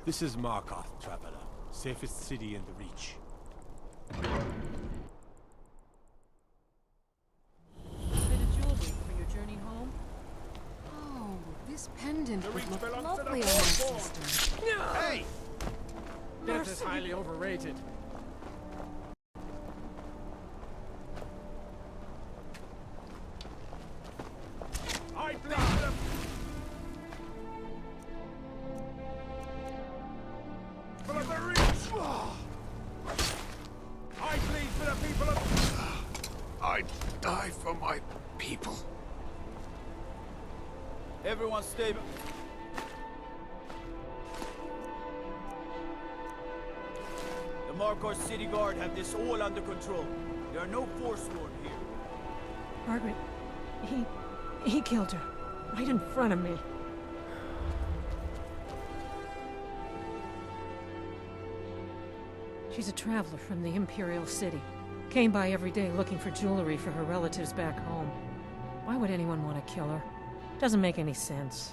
This is Markarth, traveler. Safest city in the Reach. A bit of jewelry for your journey home? Oh, this pendant would look belongs to the lovely on my sister. Hey! Death is highly overrated. I bleed for the... For the Reach! I bleed for the people of... I die for my people. Everyone stay... The Markarth City Guard have this all under control. There are no Forsworn here. Margaret, he killed her. Right in front of me. She's a traveler from the Imperial City. Came by every day looking for jewelry for her relatives back home. Why would anyone want to kill her? Doesn't make any sense.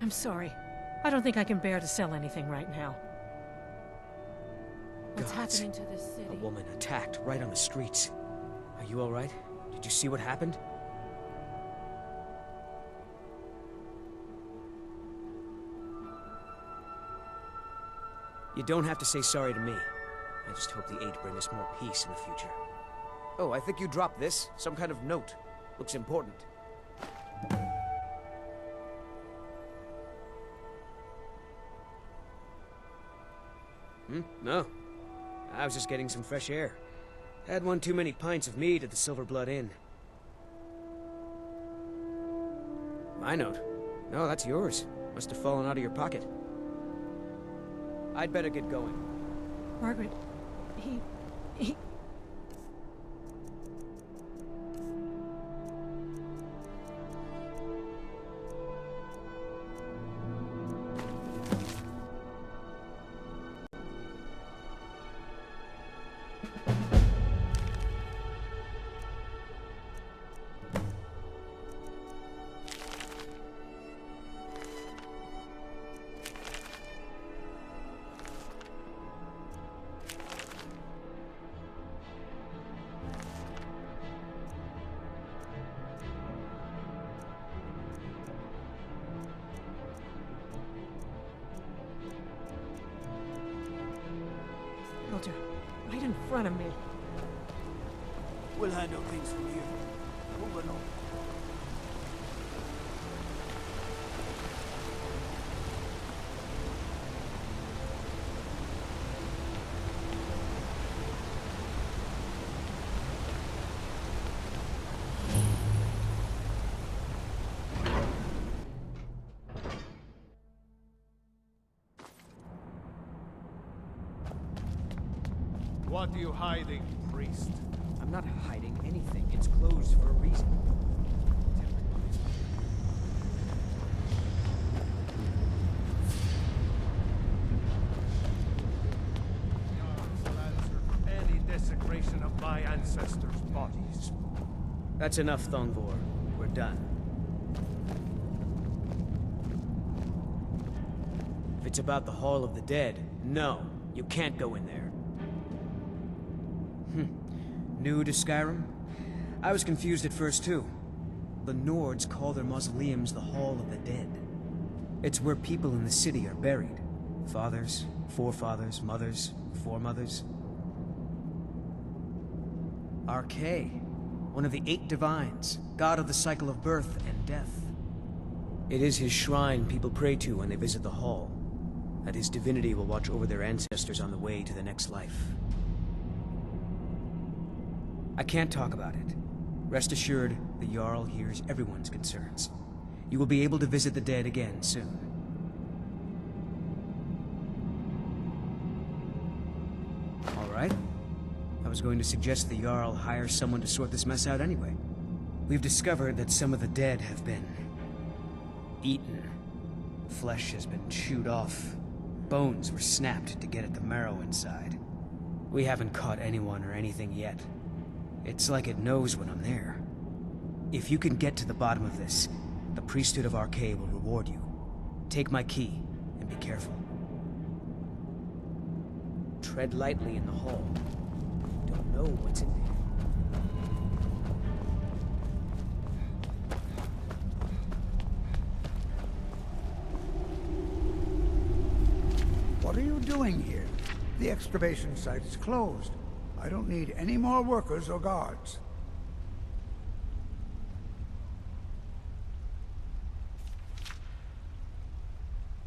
I'm sorry. I don't think I can bear to sell anything right now. What's Gods. happening to this city? A woman attacked right on the streets. Are you all right? Did you see what happened? You don't have to say sorry to me. I just hope the Eight bring us more peace in the future. Oh, I think you dropped this. Some kind of note. Looks important. No. I was just getting some fresh air. Had one too many pints of mead at the Silver Blood Inn. My note? No, that's yours. Must have fallen out of your pocket. I'd better get going. Margaret, he... killed her. Right in front of me. We'll handle things from here. Moving on. What are you hiding, priest? I'm not hiding anything. It's closed for a reason. Yards will answer for any desecration of my ancestors' bodies. That's enough, Thongvor. We're done. If it's about the Hall of the Dead, no, you can't go in there. New to Skyrim? I was confused at first, too. The Nords call their mausoleums the Hall of the Dead. It's where people in the city are buried. Fathers, forefathers, mothers, foremothers. Arkay, one of the 8 divines, god of the cycle of birth and death. It is his shrine people pray to when they visit the hall, that his divinity will watch over their ancestors on the way to the next life. I can't talk about it. Rest assured, the Jarl hears everyone's concerns. You will be able to visit the dead again soon. All right. I was going to suggest the Jarl hire someone to sort this mess out anyway. We've discovered that some of the dead have been eaten. Flesh has been chewed off. Bones were snapped to get at the marrow inside. We haven't caught anyone or anything yet. It's like it knows when I'm there. If you can get to the bottom of this, The priesthood of Arcade will reward you. Take my key, and be careful. Tread lightly in the hall. You don't know what's in there. What are you doing here? The excavation site's closed. I don't need any more workers or guards.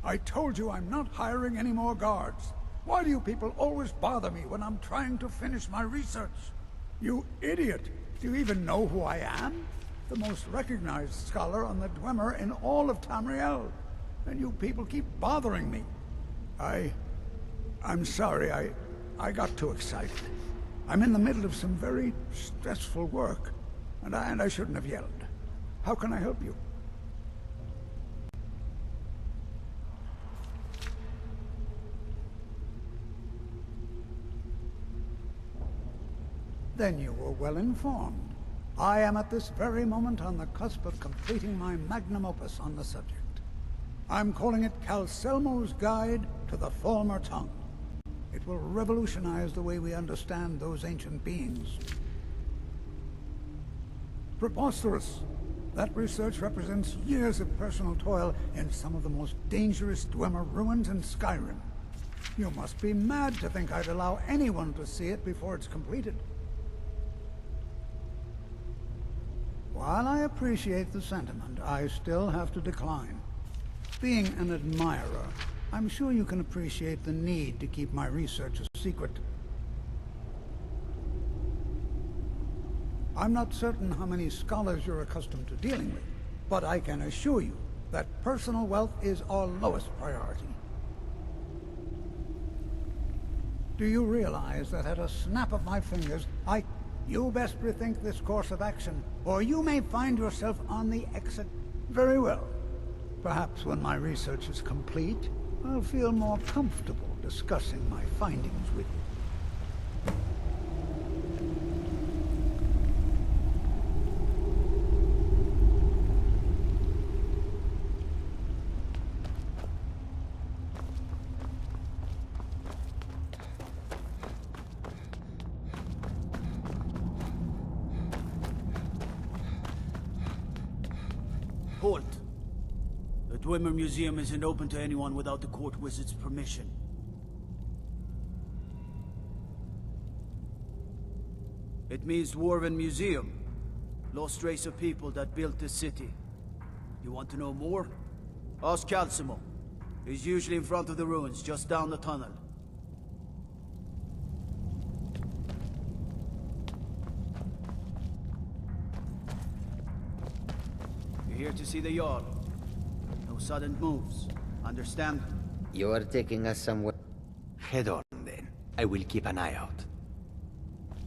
I told you I'm not hiring any more guards. Why do you people always bother me when I'm trying to finish my research? You idiot! Do you even know who I am? The most recognized scholar on the Dwemer in all of Tamriel. And you people keep bothering me. I'm sorry, I got too excited. I'm in the middle of some very stressful work, and I shouldn't have yelled. How can I help you? Then you were well informed. I am at this very moment on the cusp of completing my magnum opus on the subject. I'm calling it Calcelmo's Guide to the Falmer Tongue. It will revolutionize the way we understand those ancient beings. Preposterous! That research represents years of personal toil in some of the most dangerous Dwemer ruins in Skyrim. You must be mad to think I'd allow anyone to see it before it's completed. While I appreciate the sentiment, I still have to decline. Being an admirer, I'm sure you can appreciate the need to keep my research a secret. I'm not certain how many scholars you're accustomed to dealing with, but I can assure you that personal wealth is our lowest priority. Do you realize that at a snap of my fingers, You best rethink this course of action, or you may find yourself on the exit. Very well. Perhaps when my research is complete, I'll feel more comfortable discussing my findings with you. Halt! The Dwemer Museum isn't open to anyone without the court wizard's permission. It means Dwarven Museum. Lost race of people that built this city. You want to know more? Ask Calcimo. He's usually in front of the ruins, just down the tunnel. You're here to see the Jarl. No sudden moves. Understand? You are taking us somewhere. Head on, then. I will keep an eye out.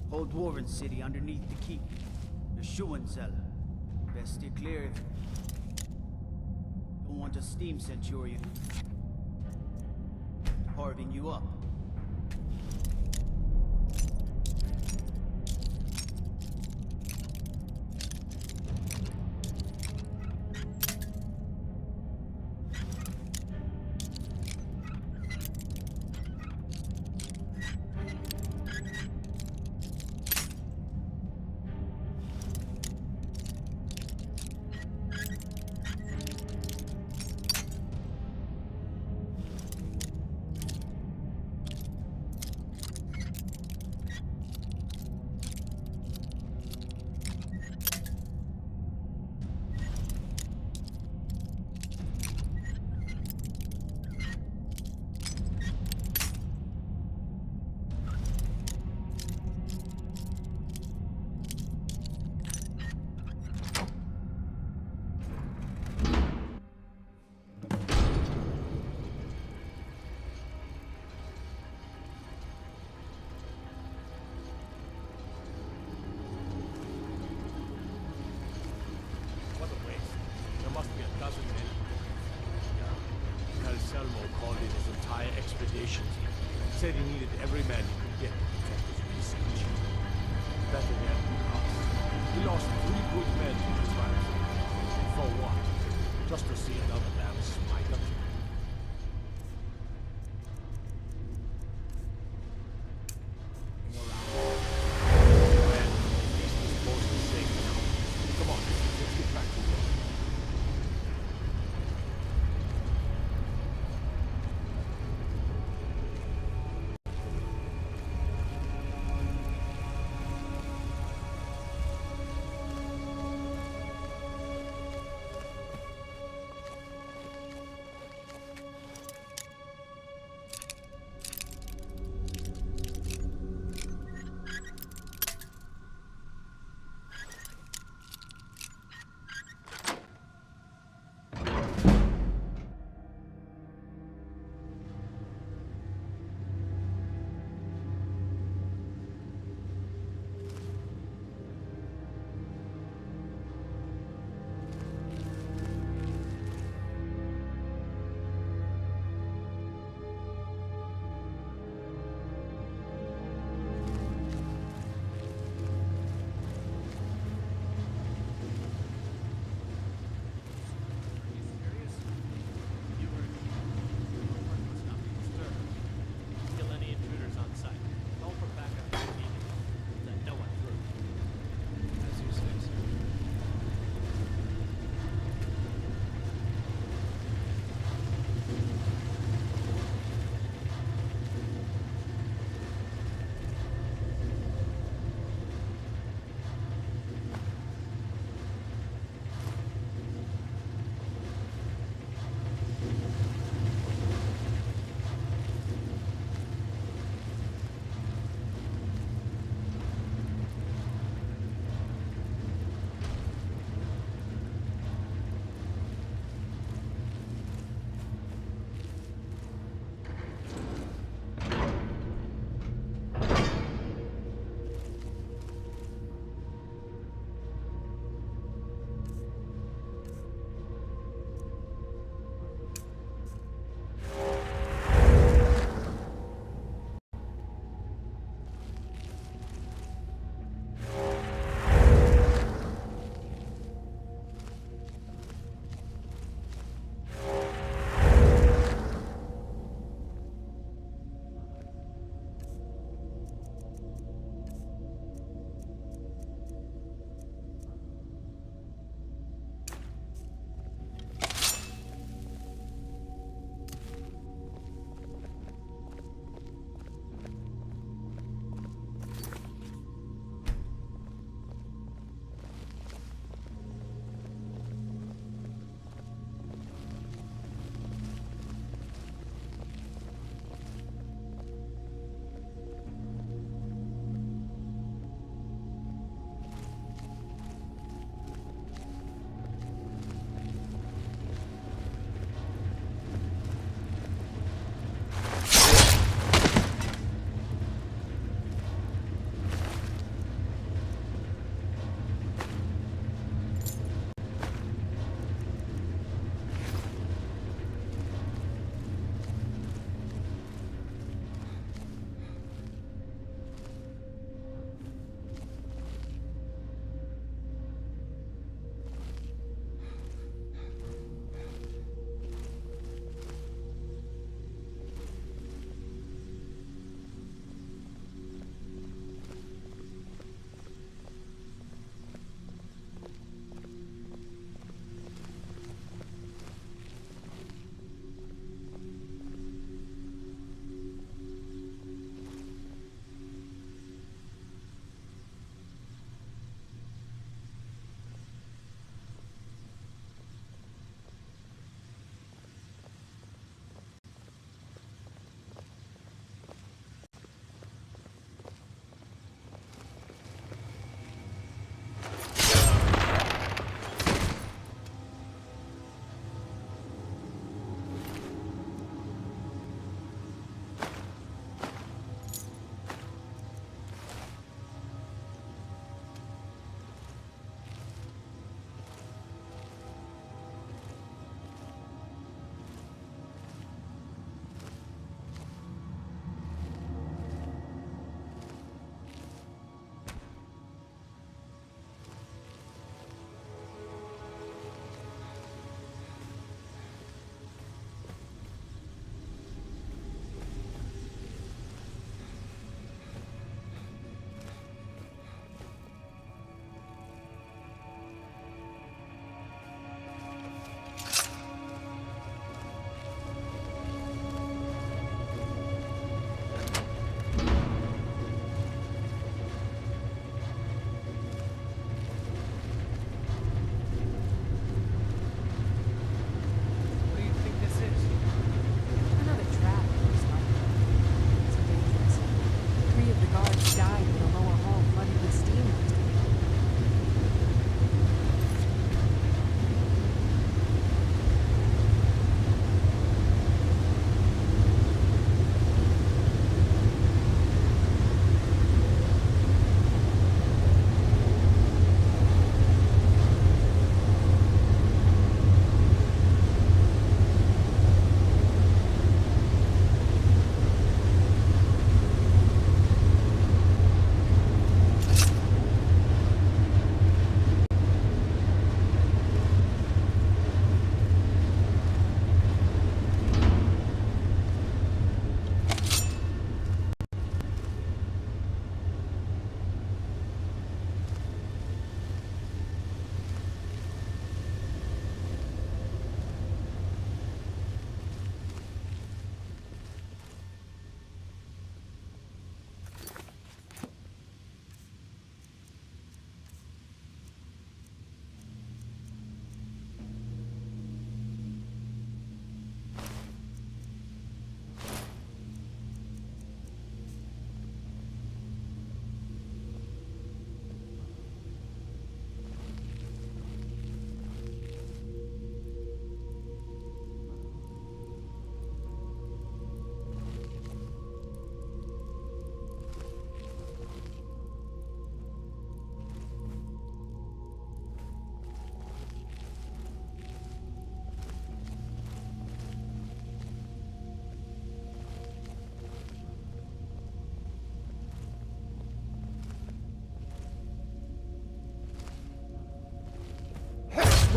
Whole Dwarven city underneath the keep. The Schuenzell. Best steer clear if... Don't want a steam centurion. Carving you up.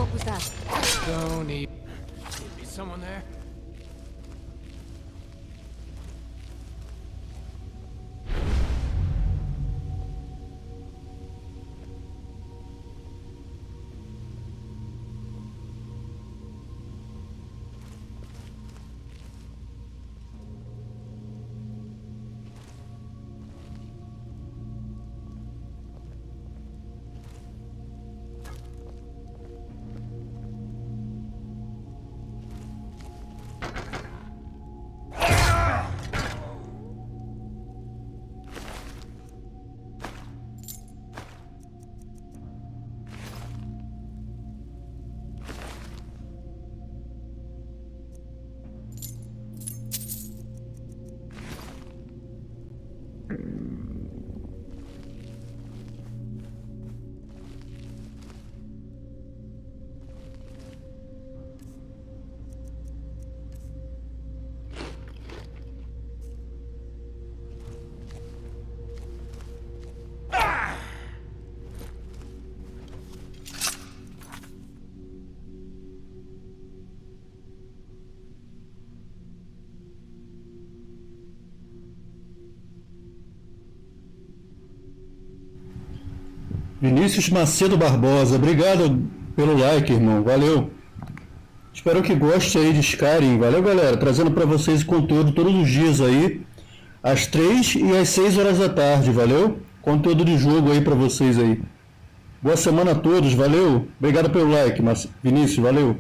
What was that? Don't even. Be someone there? Vinícius Macedo Barbosa, obrigado pelo like, irmão, valeu. Espero que goste aí de Skyrim, valeu galera, trazendo para vocês conteúdo todos os dias aí, às 3 e às 6 horas da tarde, valeu? Conteúdo de jogo aí para vocês aí. Boa semana a todos, valeu, obrigado pelo like, Vinícius, valeu.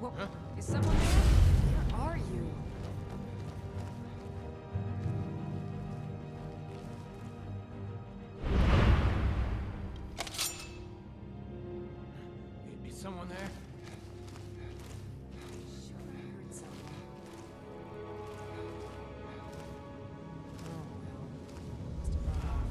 Whoa, is someone there? Where are you? Maybe someone there? Sure, I heard someone. Oh well. Must have gone off.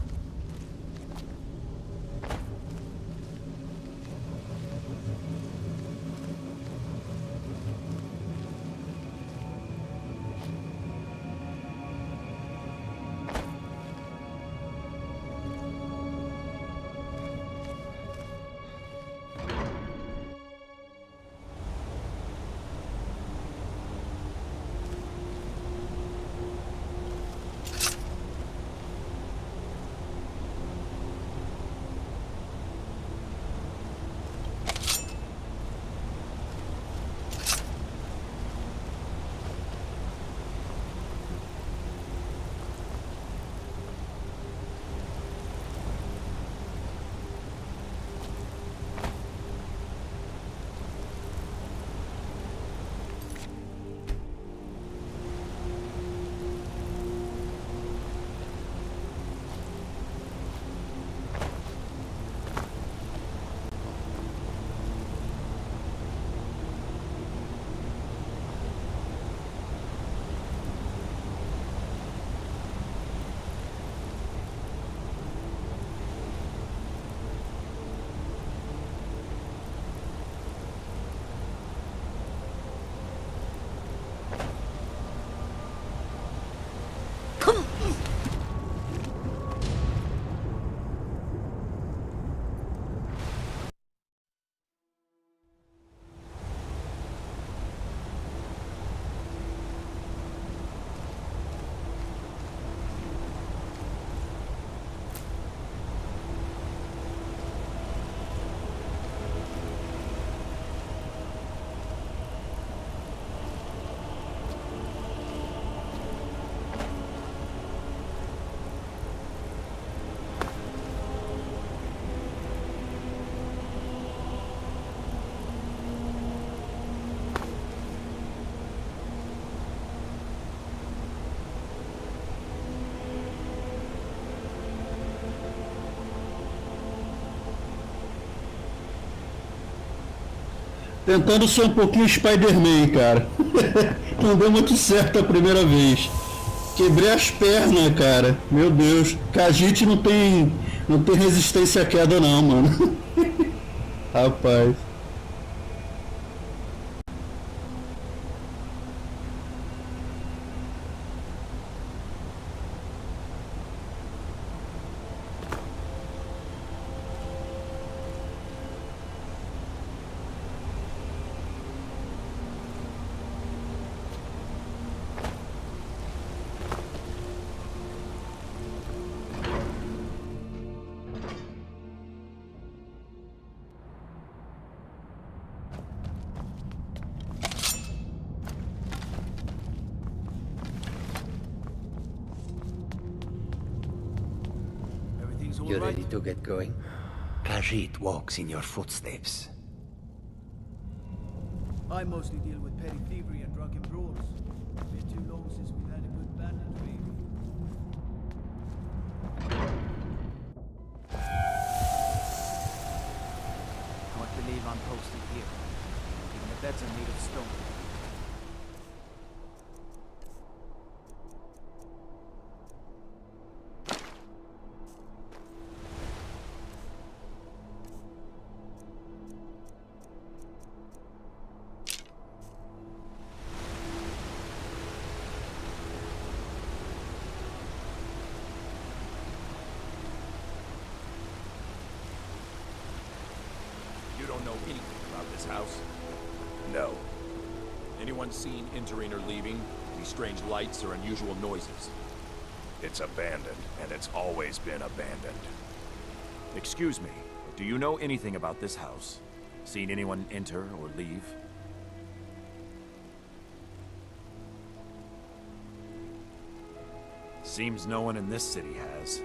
Tentando ser um pouquinho Spider-Man, cara. Não deu muito certo a primeira vez. Quebrei as pernas, cara. Meu Deus. Khajiit não tem resistência à queda não, mano. Rapaz. You ready to get going? Khajiit walks in your footsteps. I mostly deal with petty thievery and drunken brawls. Been too long since we've had a good bandit raid. Can't believe I'm posted here. Even the beds are made of stone. You don't know anything about this house? No. Anyone seen entering or leaving? Any strange lights or unusual noises? It's abandoned, and it's always been abandoned. Excuse me, do you know anything about this house? Seen anyone enter or leave? Seems no one in this city has.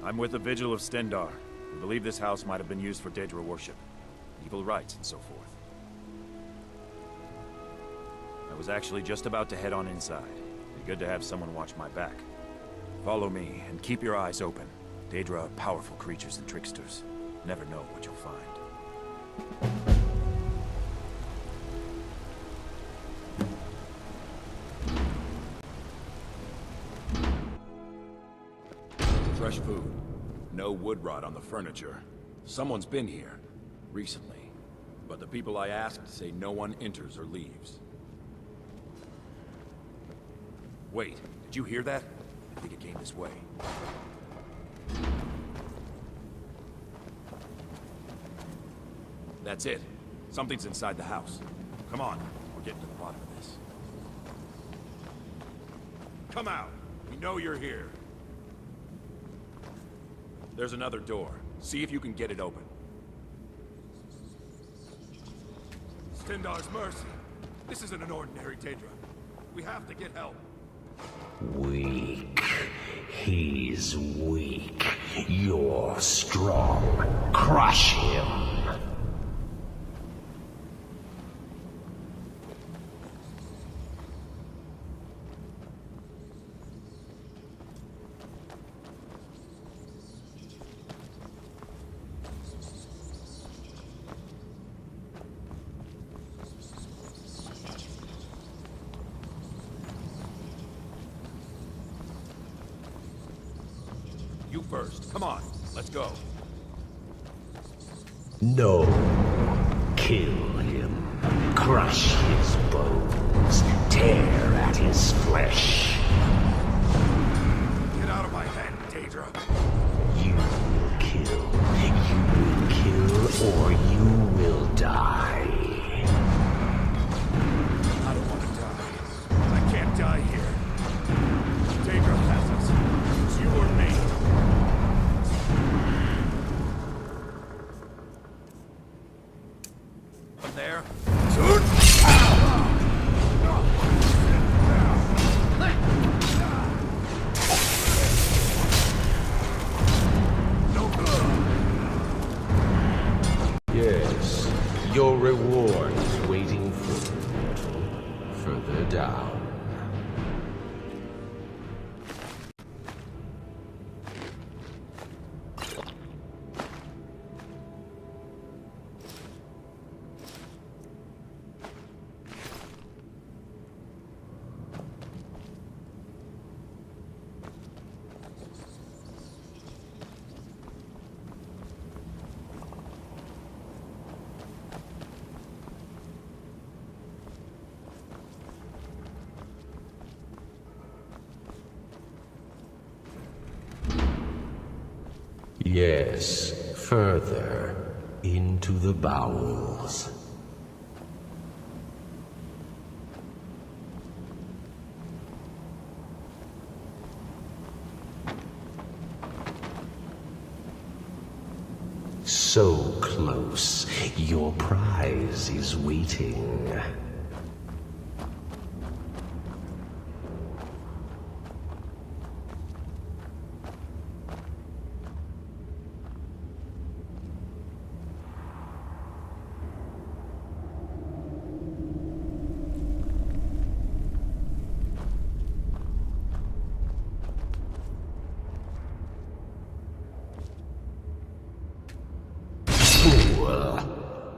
I'm with the Vigil of Stendar. We believe this house might have been used for Daedra worship, evil rites, and so forth. was actually just about to head on inside. Be good to have someone watch my back. Follow me, and keep your eyes open. Daedra are powerful creatures and tricksters. Never know what you'll find. Fresh food. No wood rot on the furniture. Someone's been here. Recently. But the people I asked say no one enters or leaves. Wait, did you hear that? I think it came this way. That's it. Something's inside the house. Come on, we're getting to the bottom of this. Come out! We know you're here. There's another door. See if you can get it open. Stendar's mercy. This isn't an ordinary Daedra. We have to get help. Weak. He's weak. You're strong. Crush him. You first. Come on, let's go. No. Kill him. Crush his bones. Tear at his flesh. Get out of my head, Daedra. You will kill. You will kill, or you will die. I don't want to die. I can't die here. Daedra has us. It's you or me. From there. Yes, your reward is waiting for you further down. Yes, further into the bowels. So close, your prize is waiting.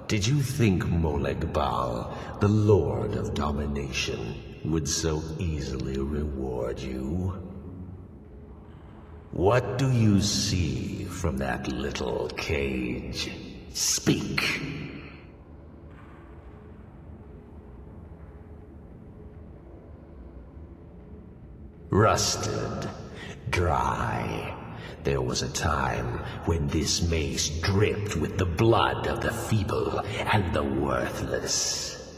Did you think Molegbal, the Lord of Domination, would so easily reward you? What do you see from that little cage? Speak! Rusted, dry. There was a time when this mace dripped with the blood of the feeble and the worthless.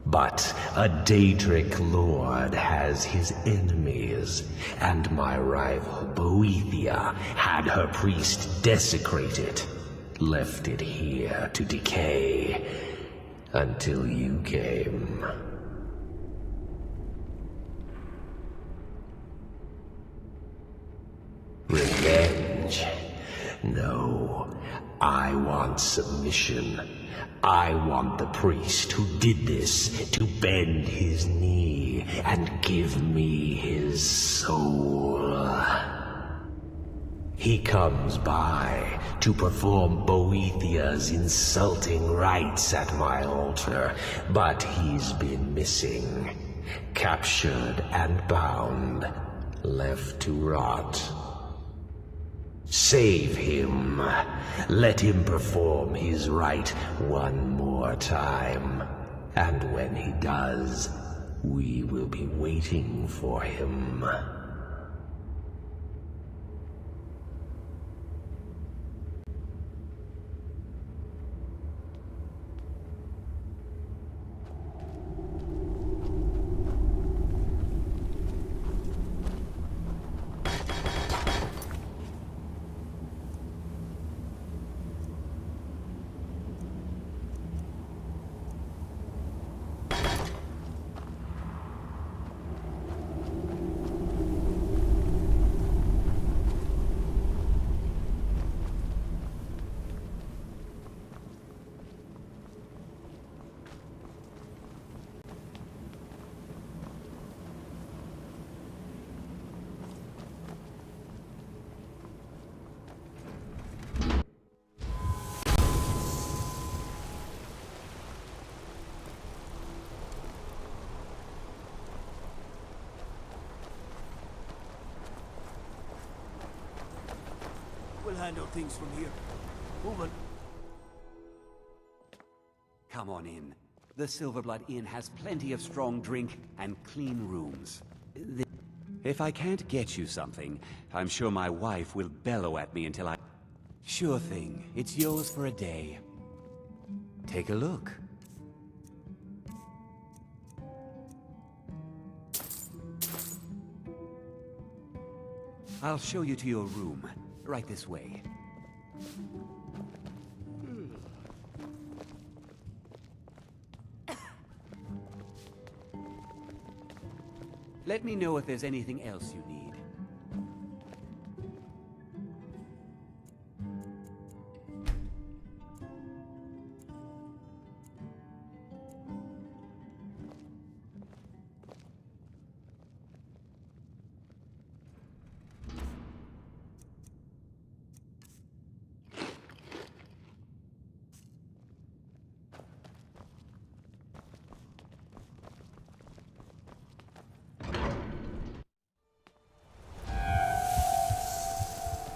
But a Daedric lord has his enemies, and my rival Boethia had her priest desecrated, left it here to decay, until you came. Revenge? No. I want submission. I want the priest who did this to bend his knee and give me his soul. He comes by to perform Boethia's insulting rites at my altar, but he's been missing, captured and bound, left to rot. Save him. Let him perform his rite one more time. And when he does, we will be waiting for him. We'll handle things from here. Move on. Come on in. The Silverblood Inn has plenty of strong drink and clean rooms. If I can't get you something, I'm sure my wife will bellow at me until I... Sure thing. It's yours for a day. Take a look. I'll show you to your room. Right this way. Let me know if there's anything else you need.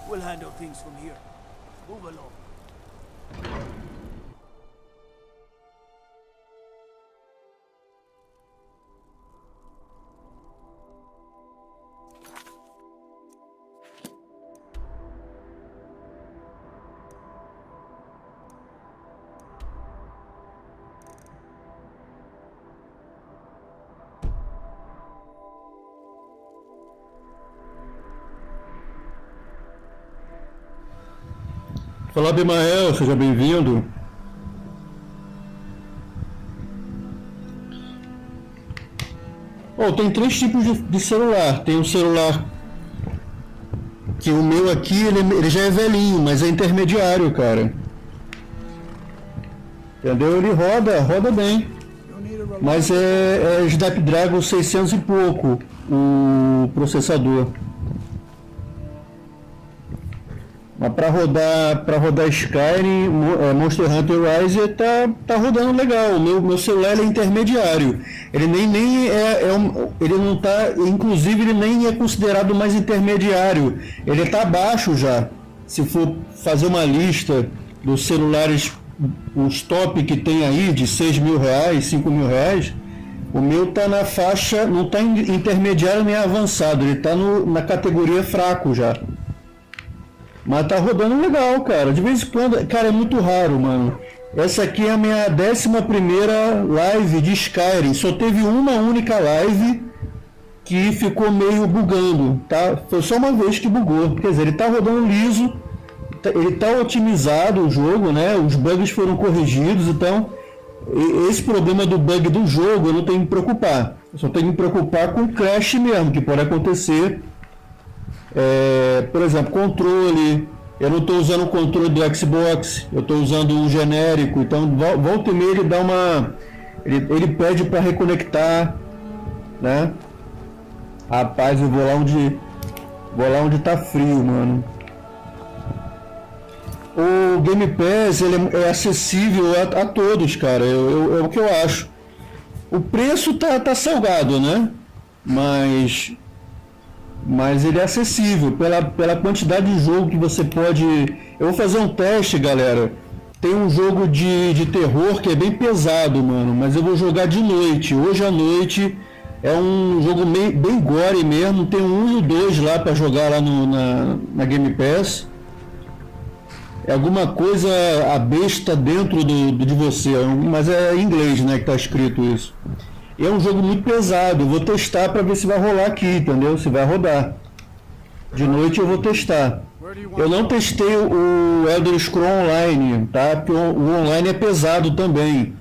We'll handle things from here. Move along. Olá, Bimael, seja bem-vindo. Oh, tem três tipos de celular. Tem um celular que o meu aqui, ele já é velhinho, mas é intermediário, cara. Entendeu? Ele roda bem. Mas é Snapdragon 600 e pouco o processador. Mas para rodar Skyrim, Monster Hunter Rise tá rodando legal. O meu celular é intermediário. Ele nem ele não tá, inclusive ele nem é considerado mais intermediário. Ele tá abaixo já. Se for fazer uma lista dos celulares, os top que tem aí de R$6.000, R$5.000, o meu tá na faixa, não tá intermediário nem avançado. Ele tá na categoria fraco já. Mas tá rodando legal, cara. De vez em quando, cara, é muito raro, mano. Essa aqui é a minha 11ª live de Skyrim. Só teve uma única live que ficou meio bugando, tá? Foi só uma vez que bugou. Quer dizer, ele tá rodando liso, ele tá otimizado o jogo, né? Os bugs foram corrigidos, então esse problema do bug do jogo eu não tenho que me preocupar. Eu só tenho que me preocupar com o crash mesmo, que pode acontecer. Por exemplo, controle, Eu não estou usando o controle do Xbox, eu estou usando um genérico, então volta e meia ele dá uma... Ele pede para reconectar, né? Rapaz, eu vou lá onde tá frio, mano. O Game Pass, ele é acessível a todos, cara, é o que eu acho. O preço tá salgado, né? Mas ele é acessível pela quantidade de jogo que você pode... Eu vou fazer um teste, galera. Tem um jogo de terror que é bem pesado, mano, mas eu vou jogar de noite. Hoje à noite é um jogo bem gore mesmo. Tem o 1 e o 2 lá pra jogar lá na Game Pass. É alguma coisa, a besta dentro de você, mas é em inglês, né, que tá escrito isso. E é um jogo muito pesado, eu vou testar para ver se vai rolar aqui, entendeu? Se vai rodar. De noite eu vou testar. Eu não testei o Elder Scrolls Online, tá? Porque o online é pesado também.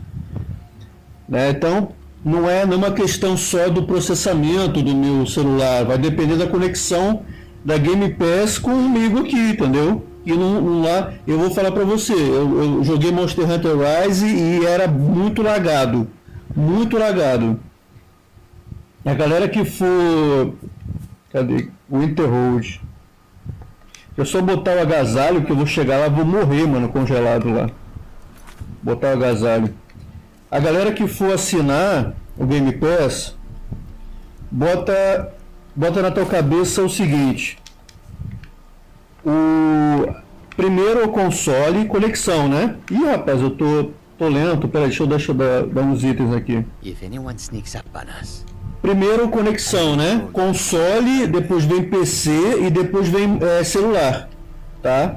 Né? Então, não é uma questão só do processamento do meu celular, vai depender da conexão da Game Pass comigo aqui, entendeu? E lá, eu vou falar pra você, eu joguei Monster Hunter Rise e era muito lagado. Muito lagado. A galera que for... Cadê? Winterhold. Eu só botar o agasalho que eu vou chegar lá, vou morrer, mano, congelado lá. Botar o agasalho. A galera que for assinar o Game Pass, bota na tua cabeça o seguinte... Primeiro o console, conexão, né? Ih, rapaz, eu tô lento. Peraí, deixa eu dar uns itens aqui. Primeiro conexão, né? Console, depois vem PC e depois vem celular, tá?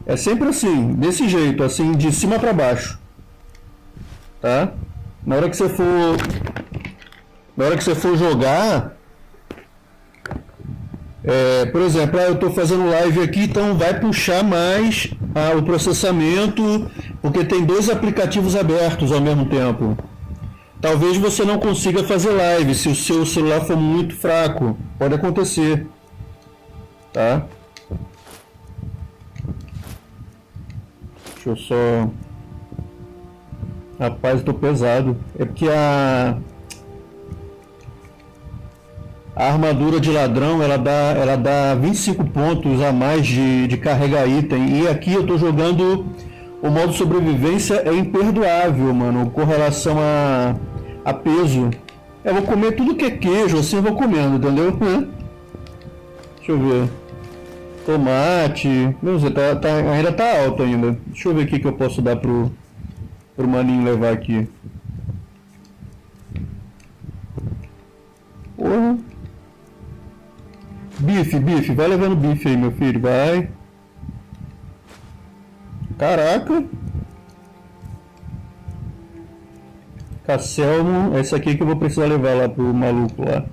É sempre assim, desse jeito, assim, de cima pra baixo, tá? Na hora que você for jogar... por exemplo, eu estou fazendo live aqui, então vai puxar mais o processamento, porque tem 2 aplicativos abertos ao mesmo tempo. Talvez você não consiga fazer live se o seu celular for muito fraco, pode acontecer, tá? Deixa eu só... Rapaz, estou pesado. É porque a armadura de ladrão, ela dá 25 pontos a mais de carregar item. E aqui eu tô jogando o modo sobrevivência, é imperdoável, mano, com relação a peso. Eu vou comer tudo que é queijo, assim eu vou comendo, entendeu? Deixa eu ver. Tomate. Meu Deus, ainda tá alto ainda. Deixa eu ver o que eu posso dar pro maninho levar aqui. Porra. Bife, vai levando bife aí, meu filho, vai. Caraca. Casselmo, esse aqui que eu vou precisar levar lá pro maluco lá.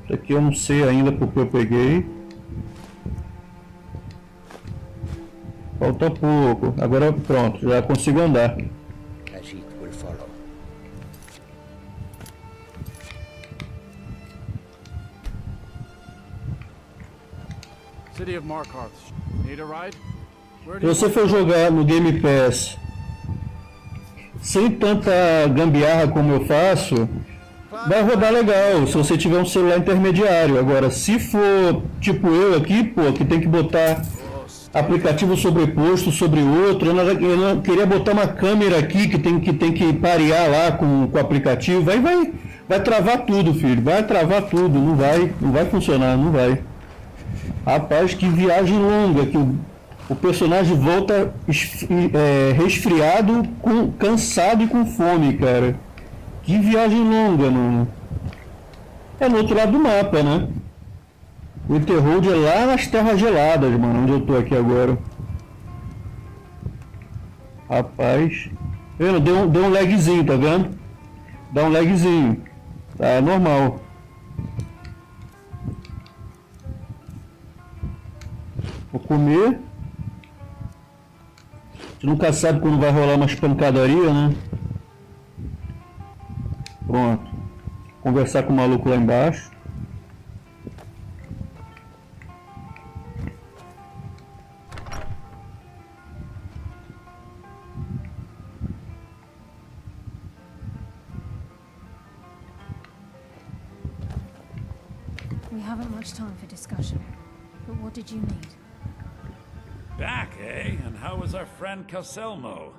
Esse aqui eu não sei ainda porque eu peguei. Falta pouco, agora pronto, já consigo andar. Se você for jogar no Game Pass sem tanta gambiarra como eu faço, vai rodar legal, se você tiver um celular intermediário. Agora, se for tipo eu aqui, pô, que tem que botar aplicativo sobreposto sobre outro, eu não queria botar uma câmera aqui que tem que parear lá com o aplicativo, vai travar tudo, filho, vai travar tudo, não vai funcionar, não vai. Rapaz, que viagem longa, que o personagem volta resfriado, cansado e com fome, cara. Que viagem longa, mano. É no outro lado do mapa, né? O Winterhold é lá nas terras geladas, mano, onde eu tô aqui agora. Rapaz. Vendo? Deu um lagzinho, tá vendo? Dá um lagzinho. Tá normal. Vou comer. A gente nunca sabe quando vai rolar uma espancadaria, né? Pronto. conversar com o maluco lá embaixo. We haven't much time for discussion, but what did you need? Back, eh? And how was our friend Caselmo?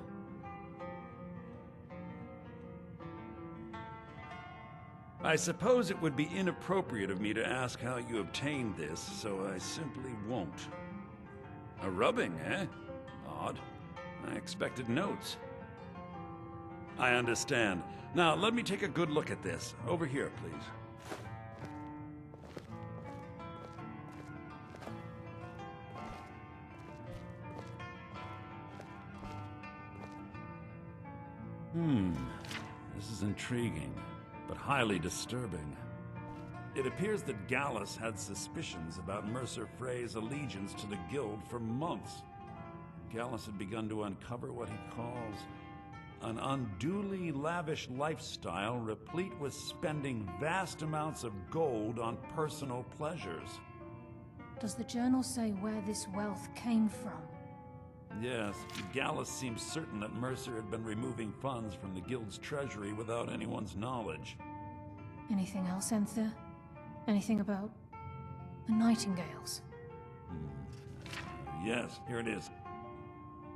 I suppose it would be inappropriate of me to ask how you obtained this, so I simply won't. A rubbing, eh? Odd. I expected notes. I understand. Now, let me take a good look at this. Over here, please. This is intriguing, but highly disturbing. It appears that Gallus had suspicions about Mercer Frey's allegiance to the Guild for months. Gallus had begun to uncover what he calls an unduly lavish lifestyle replete with spending vast amounts of gold on personal pleasures. Does the journal say where this wealth came from? Yes, Gallus seems certain that Mercer had been removing funds from the Guild's treasury without anyone's knowledge. Anything else, Enther? Anything about the Nightingales? Yes, here it is.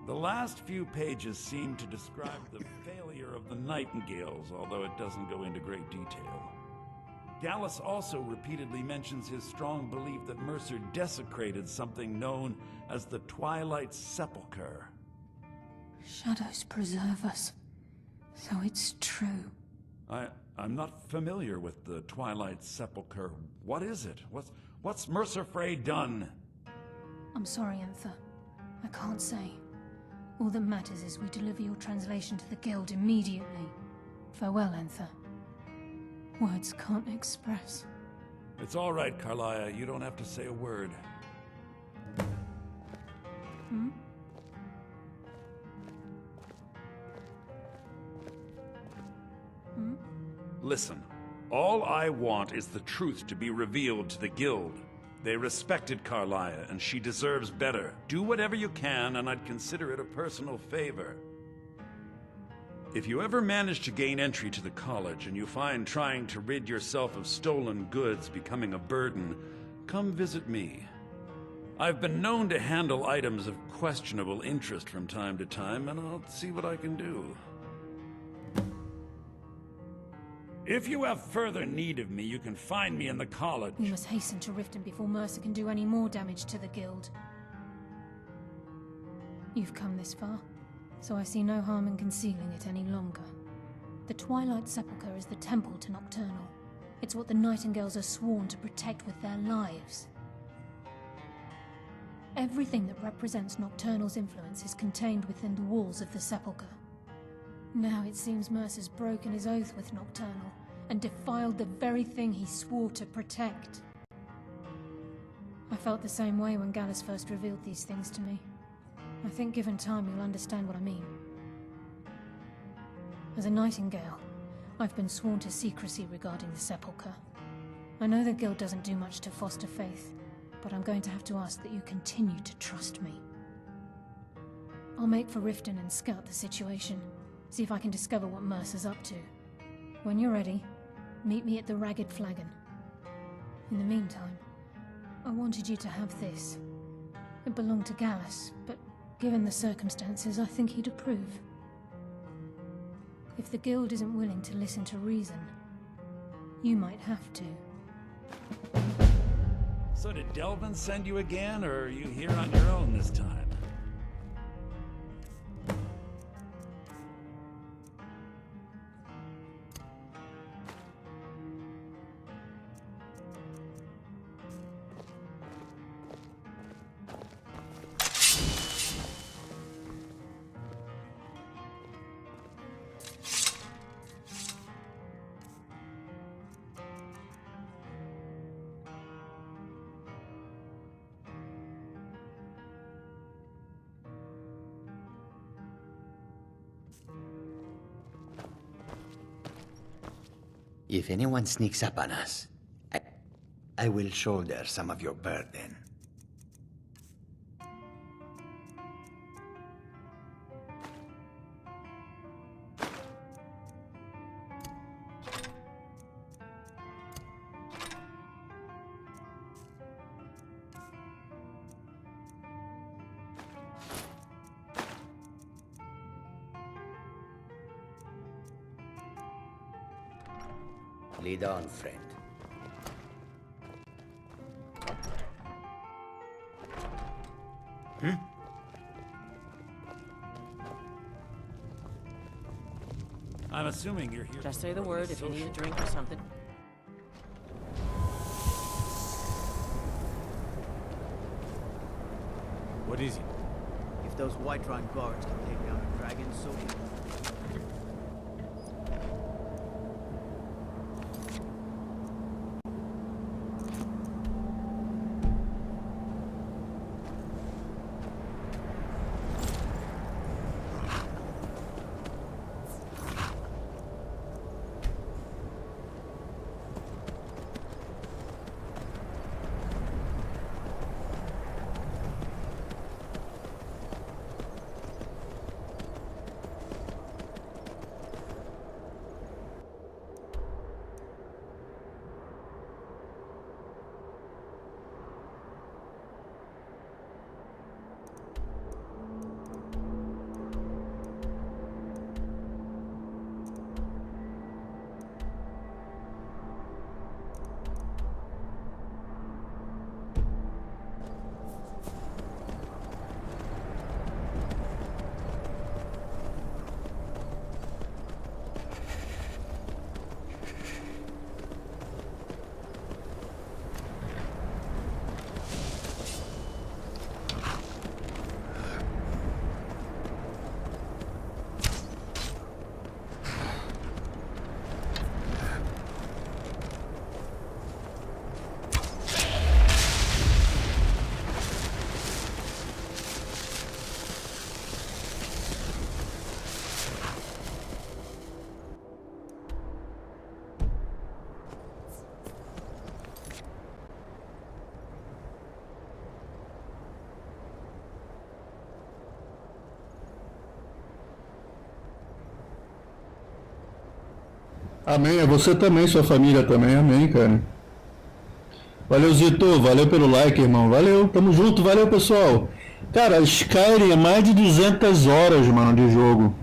The last few pages seem to describe the failure of the Nightingales, although it doesn't go into great detail. Gallus also repeatedly mentions his strong belief that Mercer desecrated something known as the Twilight Sepulchre. Shadows preserve us. So it's true. I'm not familiar with the Twilight Sepulchre. What is it? What's Mercer Frey done? I'm sorry, Enther. I can't say. All that matters is we deliver your translation to the Guild immediately. Farewell, Enther. Words can't express. It's all right, Carlia. You don't have to say a word. Listen, all I want is the truth to be revealed to the Guild. They respected Carlia, and she deserves better. Do whatever you can, and I'd consider it a personal favor. If you ever manage to gain entry to the college, and you find trying to rid yourself of stolen goods becoming a burden, come visit me. I've been known to handle items of questionable interest from time to time, and I'll see what I can do. If you have further need of me, you can find me in the college. We must hasten to Riften before Mercer can do any more damage to the Guild. You've come this far, so I see no harm in concealing it any longer. The Twilight Sepulchre is the temple to Nocturnal. It's what the Nightingales are sworn to protect with their lives. Everything that represents Nocturnal's influence is contained within the walls of the Sepulchre. Now it seems Mercer's broken his oath with Nocturnal and defiled the very thing he swore to protect. I felt the same way when Gallus first revealed these things to me. I think given time you'll understand what I mean. As a Nightingale, I've been sworn to secrecy regarding the Sepulchre. I know the Guild doesn't do much to foster faith, but I'm going to have to ask that you continue to trust me. I'll make for Riften and scout the situation. See if I can discover what Mercer's up to. When you're ready, meet me at the Ragged Flagon. In the meantime, I wanted you to have this. It belonged to Gallus, but given the circumstances, I think he'd approve. If the Guild isn't willing to listen to reason, you might have to. So did Delvin send you again, or are you here on your own this time? If anyone sneaks up on us, I will shoulder some of your burden. Lead on, friend. I'm assuming you're here. Just say the word if you need a drink or something. What is it? If those Whiterun guards can take down a dragon, so be it. Amém, a você também, sua família também, amém, cara. Valeu, Zito, valeu pelo like, irmão, valeu, tamo junto, valeu, pessoal. Cara, Skyrim é mais de 200 horas, mano, de jogo.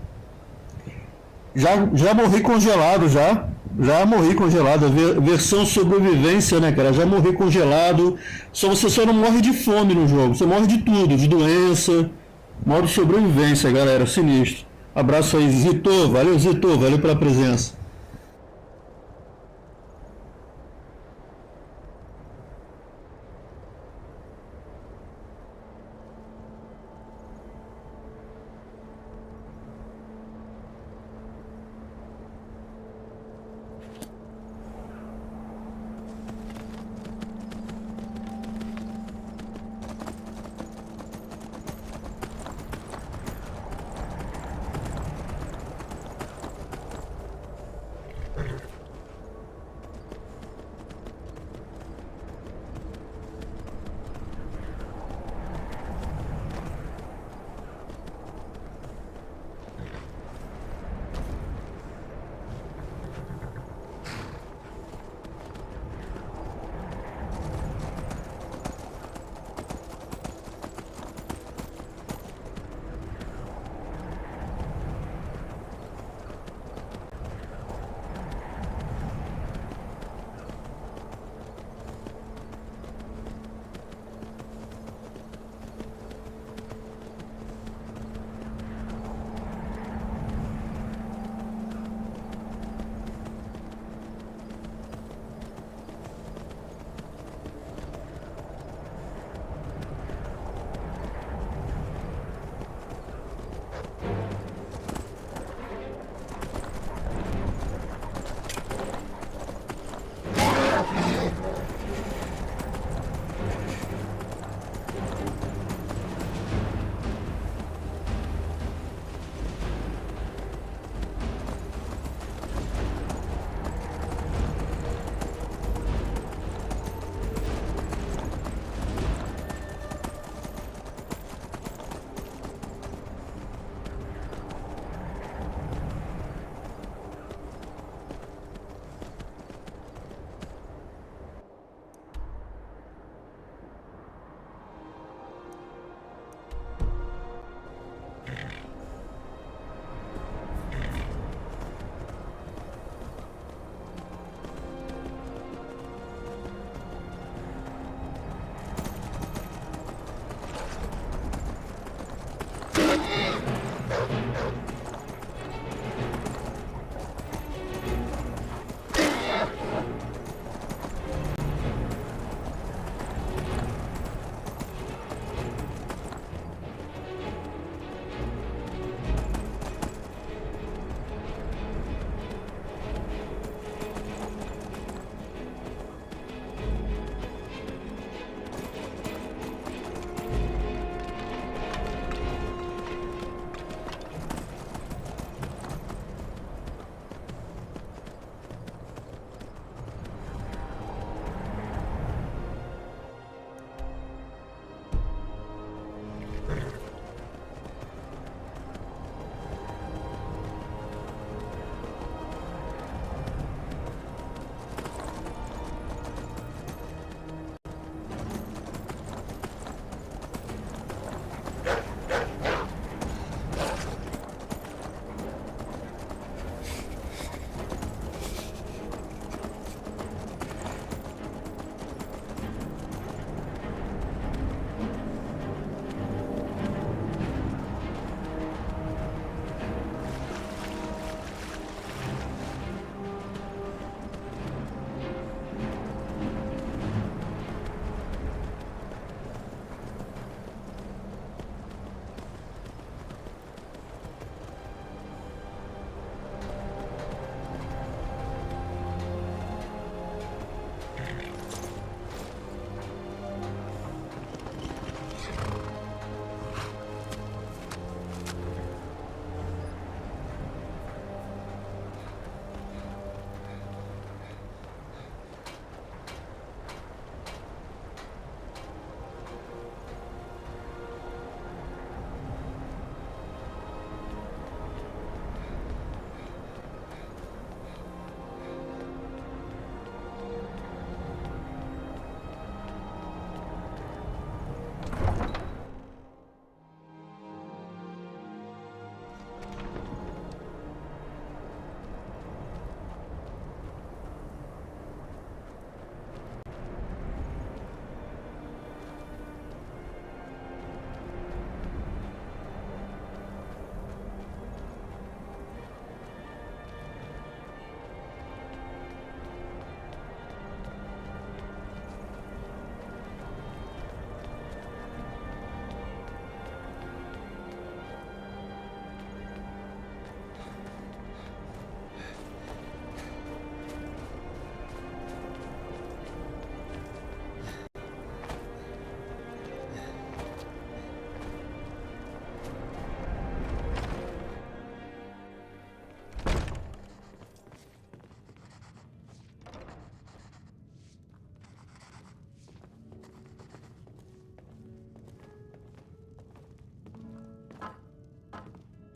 Já morri congelado, já morri congelado, versão sobrevivência, né, cara, já morri congelado, você só não morre de fome no jogo, você morre de tudo, de doença, modo sobrevivência, galera, sinistro. Abraço aí, Zito, valeu pela presença.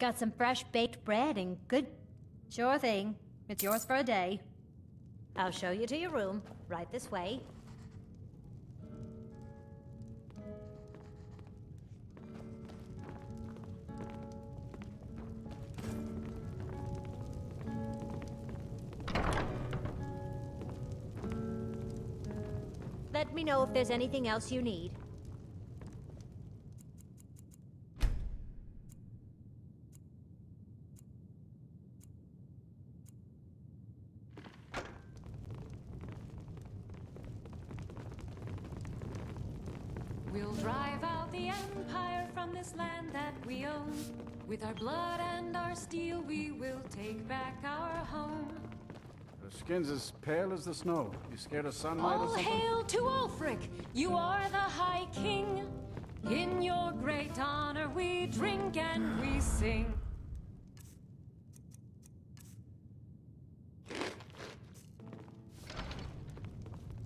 Got some fresh baked bread and good... Sure thing. It's yours for a day. I'll show you to your room. Right this way. Let me know if there's anything else you need. We'll drive out the Empire from this land that we own. With our blood and our steel, we will take back our home. Your skin's as pale as the snow. You scared of sunlight or All something? hail to Ulfric! You are the High King. In your great honor, we drink and we sing.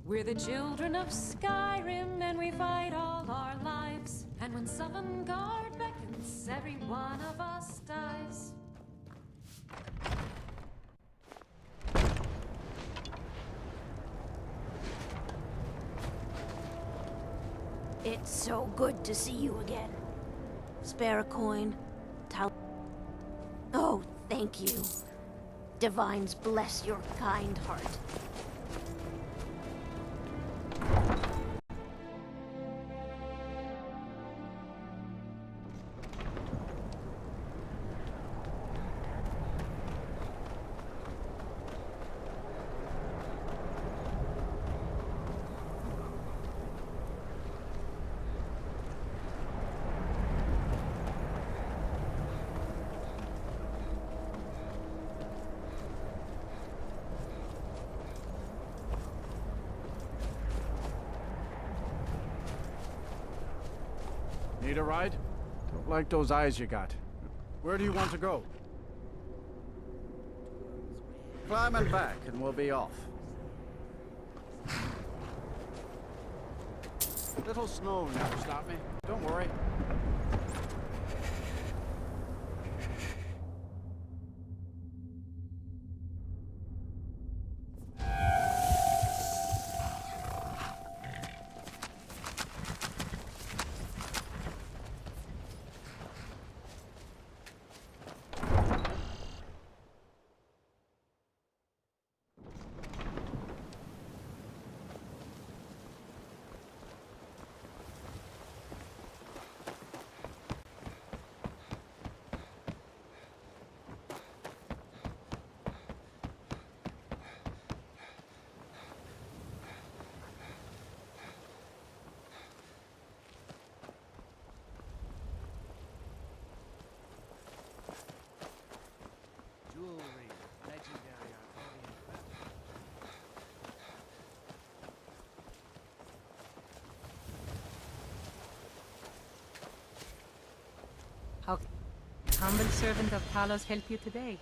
We're the children of Skyrim, and we fight all our lives. And when Sovngarde beckons, every one of us dies. It's so good to see you again. Spare a coin. Oh, thank you. Divines bless your kind heart. Need a ride? Don't like those eyes you got. Where do you want to go? Climb and back, and we'll be off. Little snow never stopped me. Don't worry. Jewelry, legendary Arthurian craft. How humble servant of Talos help you today?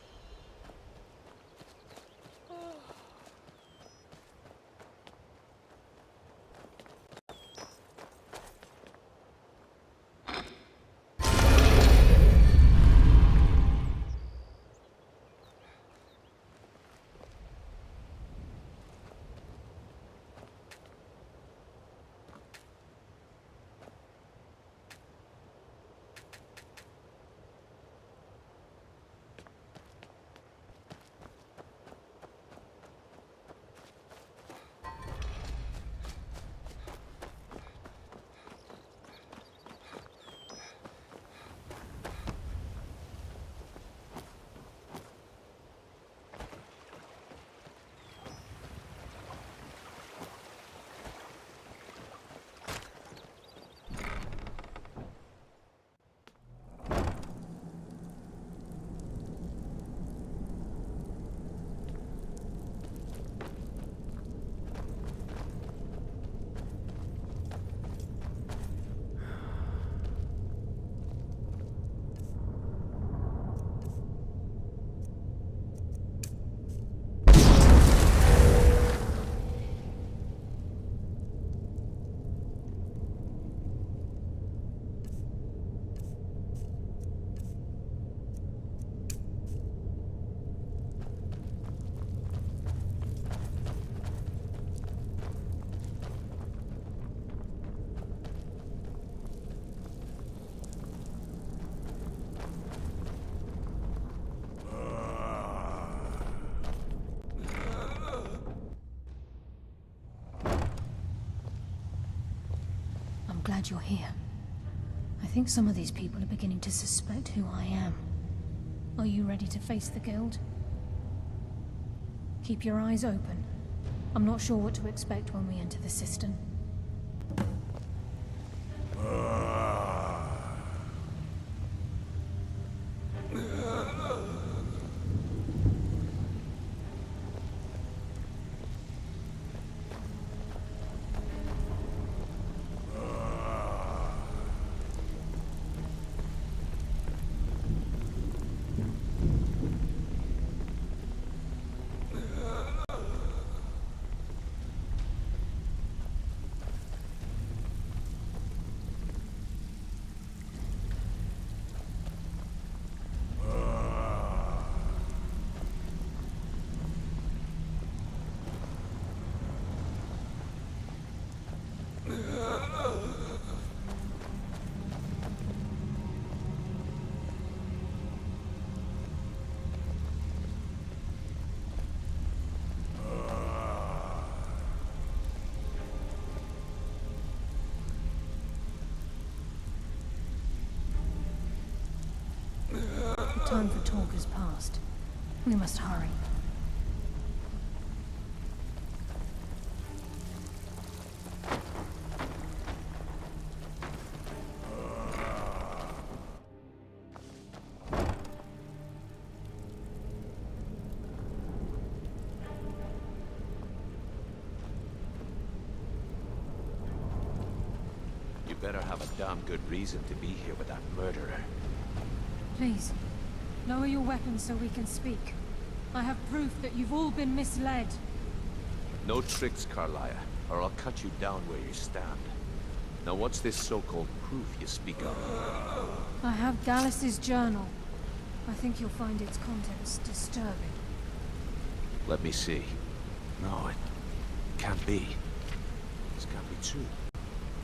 glad you're here. I think some of these people are beginning to suspect who I am. Are you ready to face the Guild? Keep your eyes open. I'm not sure what to expect when we enter the cistern. The time for talk has passed. We must hurry. You better have a damn good reason to be here with that murderer. Please, lower your weapons so we can speak. I have proof that you've all been misled. No tricks, Carlia, or I'll cut you down where you stand. Now what's this so-called proof you speak of? I have Gallus's journal. I think you'll find its contents disturbing. Let me see. No, it can't be. This can't be true.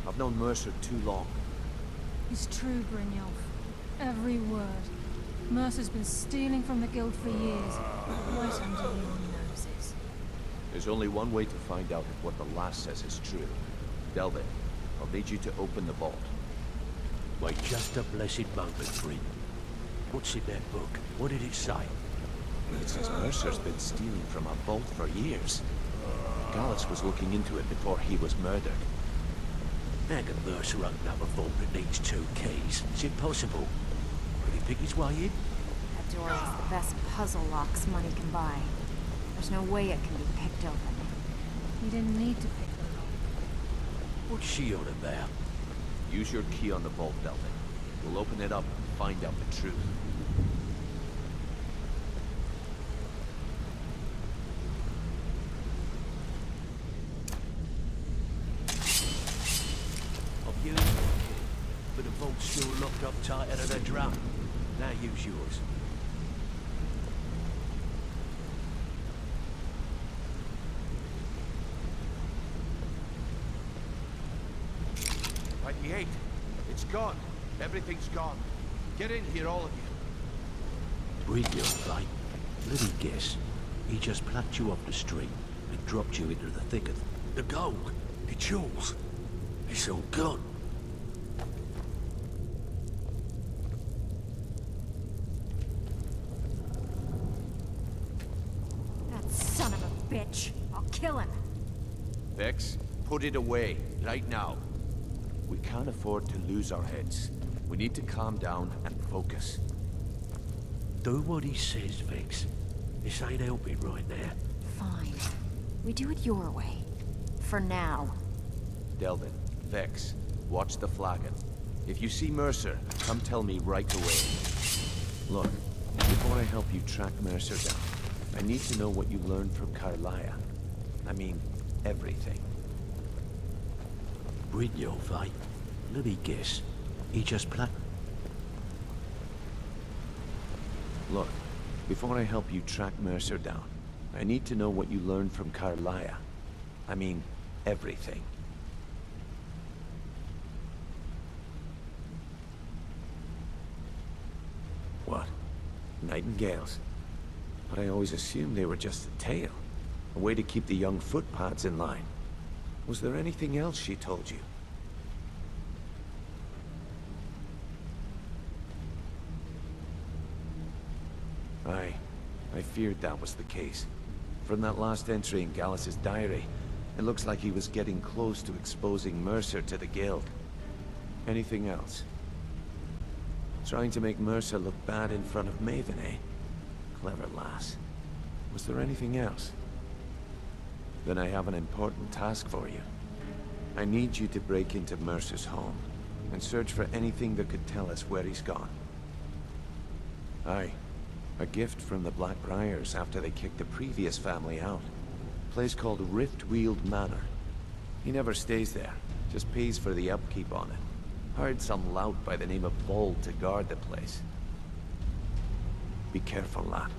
I've known Mercer too long. It's true, Brynjolf. Every word. Mercer's been stealing from the Guild for years, right under your noses. There's only one way to find out if what the lass says is true. Delvin, I'll need you to open the vault. Wait just a blessed moment, Bryn. What's in that book? What did it say? It says Mercer's been stealing from a vault for years. Gallus was looking into it before he was murdered. How can Mercer open up a vault that needs 2 keys? Is it possible? Could he pick his way in? That door has the best puzzle locks money can buy. There's no way it can be picked open. You didn't need to pick the lock. What's she on about? Use your key on the vault, Delvin. We'll open it up and find out the truth. I've used it, but the vault's still locked up tighter than a drum. Now use yours. By the 8th. It's gone. Everything's gone. Get in here, all of you. Brilliant, right? Let me guess. He just plucked you off the street and dropped you into the thick of the gold, the jewels. It's all gone. That son of a bitch. I'll kill him. Vex, put it away, right now. We can't afford to lose our heads. We need to calm down and focus. Do what he says, Vex. This ain't helping right now. Fine. We do it your way. For now. Delvin, Vex, watch the flagon. If you see Mercer, come tell me right away. Look, before I help you track Mercer down, I need to know what you learned from Carlia. I mean, everything. Brynjolf, eh? Let me guess. He just plucked... Look, before I help you track Mercer down, I need to know what you learned from Carlia. I mean, everything. What? Nightingales? But I always assumed they were just a tale. A way to keep the young footpads in line. Was there anything else she told you? Aye. I feared that was the case. From that last entry in Gallus's diary, it looks like he was getting close to exposing Mercer to the Guild. Anything else? Trying to make Mercer look bad in front of Maven, eh? Clever lass. Was there anything else? Then I have an important task for you. I need you to break into Mercer's home and search for anything that could tell us where he's gone. Aye. A gift from the Blackbriars after they kicked the previous family out. A place called Riftweald Manor. He never stays there, just pays for the upkeep on it. Hired some lout by the name of Vold to guard the place. Be careful, lad.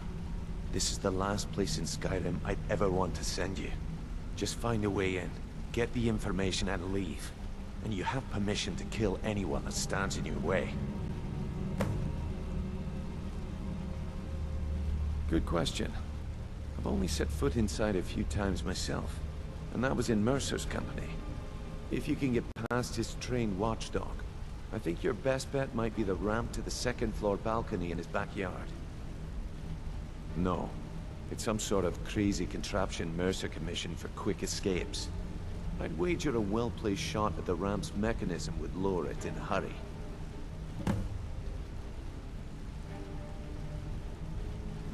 This is the last place in Skyrim I'd ever want to send you. Just find a way in, get the information and leave. And you have permission to kill anyone that stands in your way. Good question. I've only set foot inside a few times myself, and that was in Mercer's company. If you can get past his trained watchdog, I think your best bet might be the ramp to the second-floor balcony in his backyard. No. It's some sort of crazy contraption Mercer commissioned for quick escapes. I'd wager a well-placed shot at the ramp's mechanism would lower it in a hurry.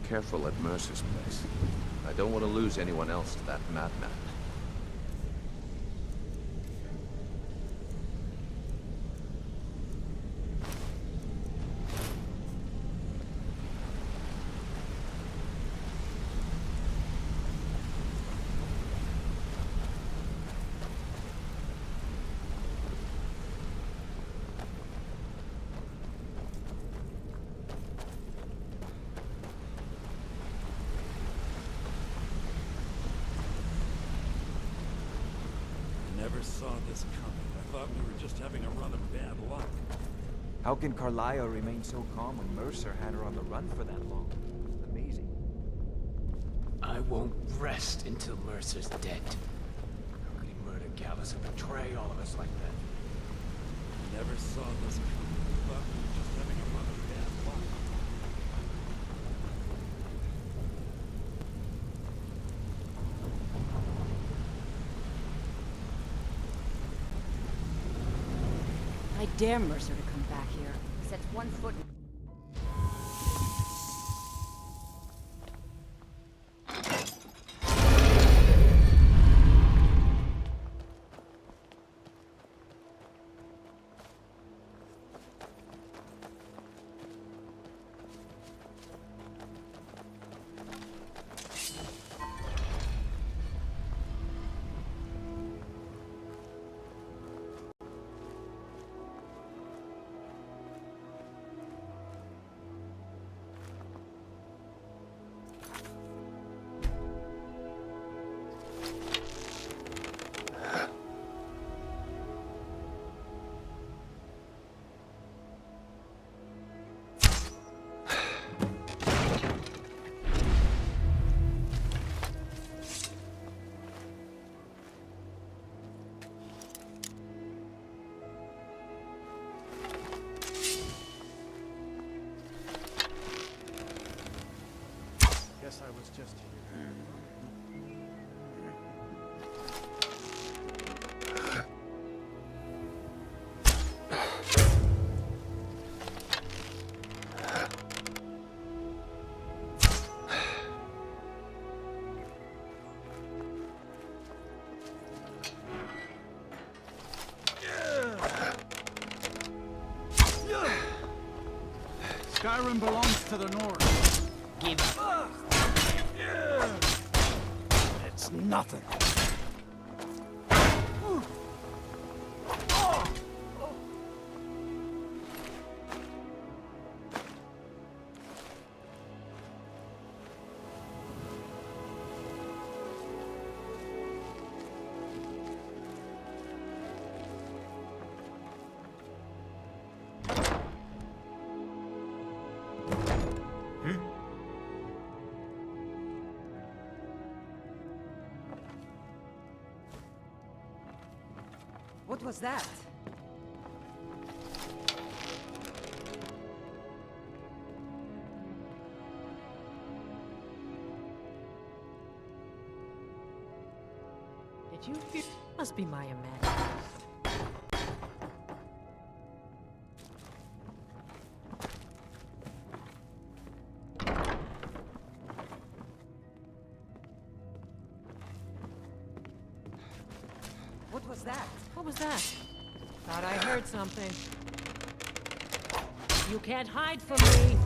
Careful at Mercer's place. I don't want to lose anyone else to that madman. Never saw this coming. I thought we were just having a run of bad luck. How can Carlia remain so calm when Mercer had her on the run for that long? Amazing. I won't rest until Mercer's dead. How could he murder Gallus and betray all of us like that? Never saw this coming. I thought we were just having a run of bad luck. I dare Mercer to come back here. He sets one foot in... Guess I was just here. Skyrim belongs to the North. Give It's nothing. What was that? you feel? Must be my imagination. What was that? What was that? Thought I heard something. You can't hide from me.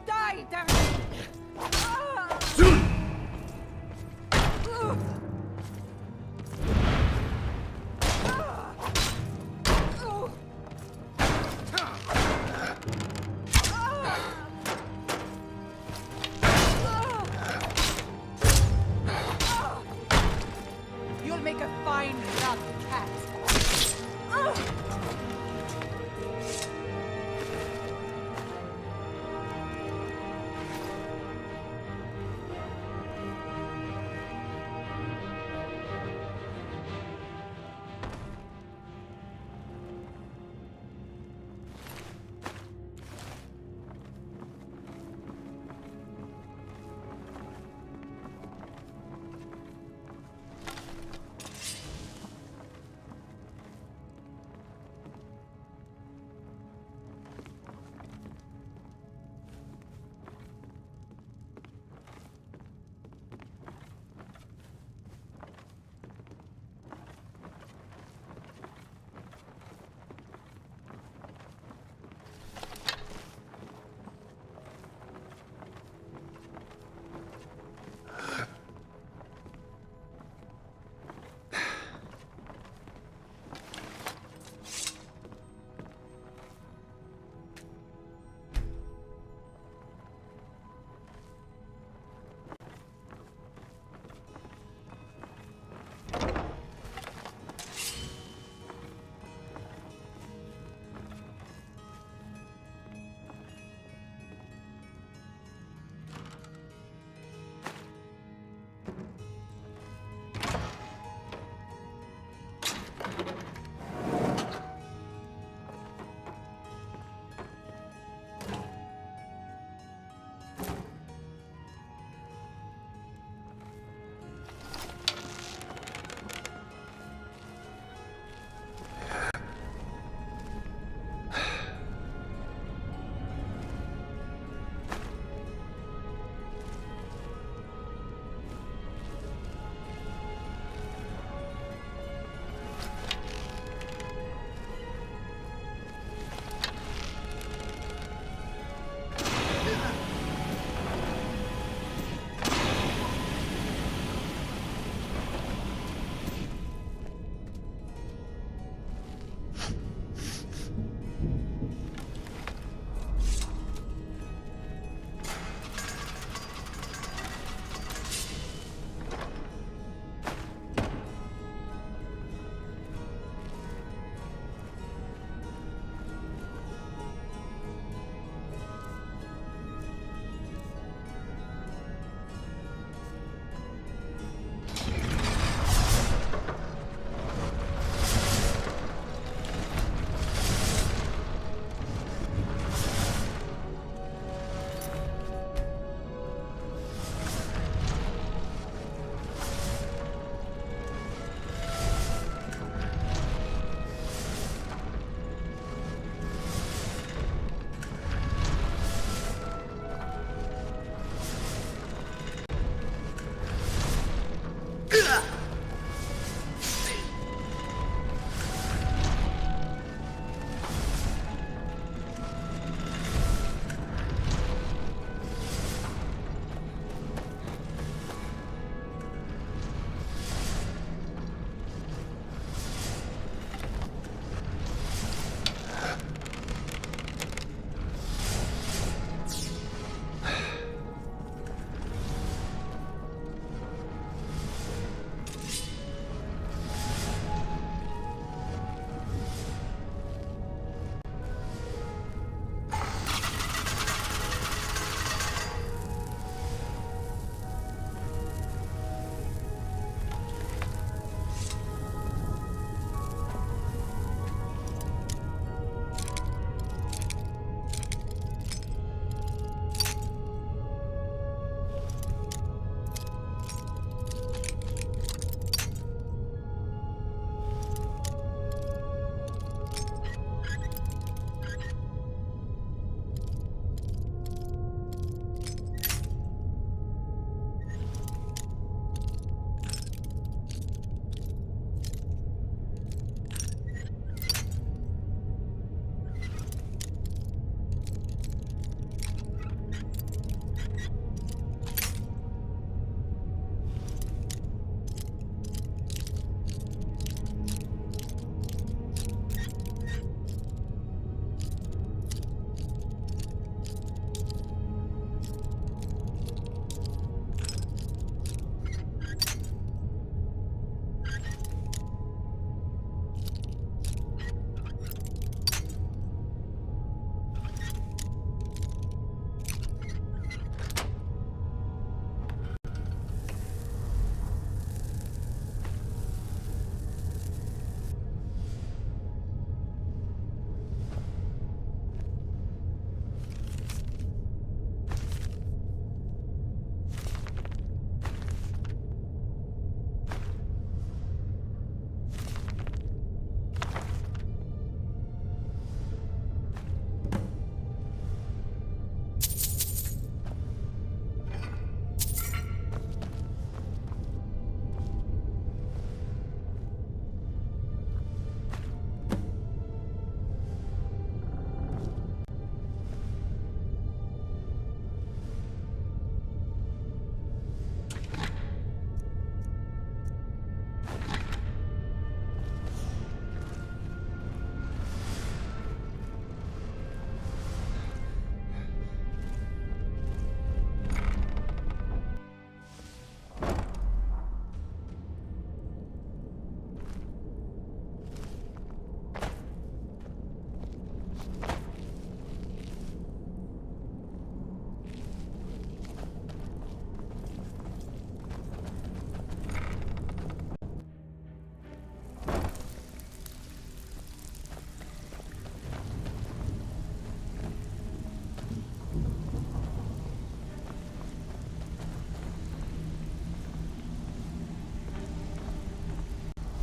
Die, damn it! You'll make a fine young cat.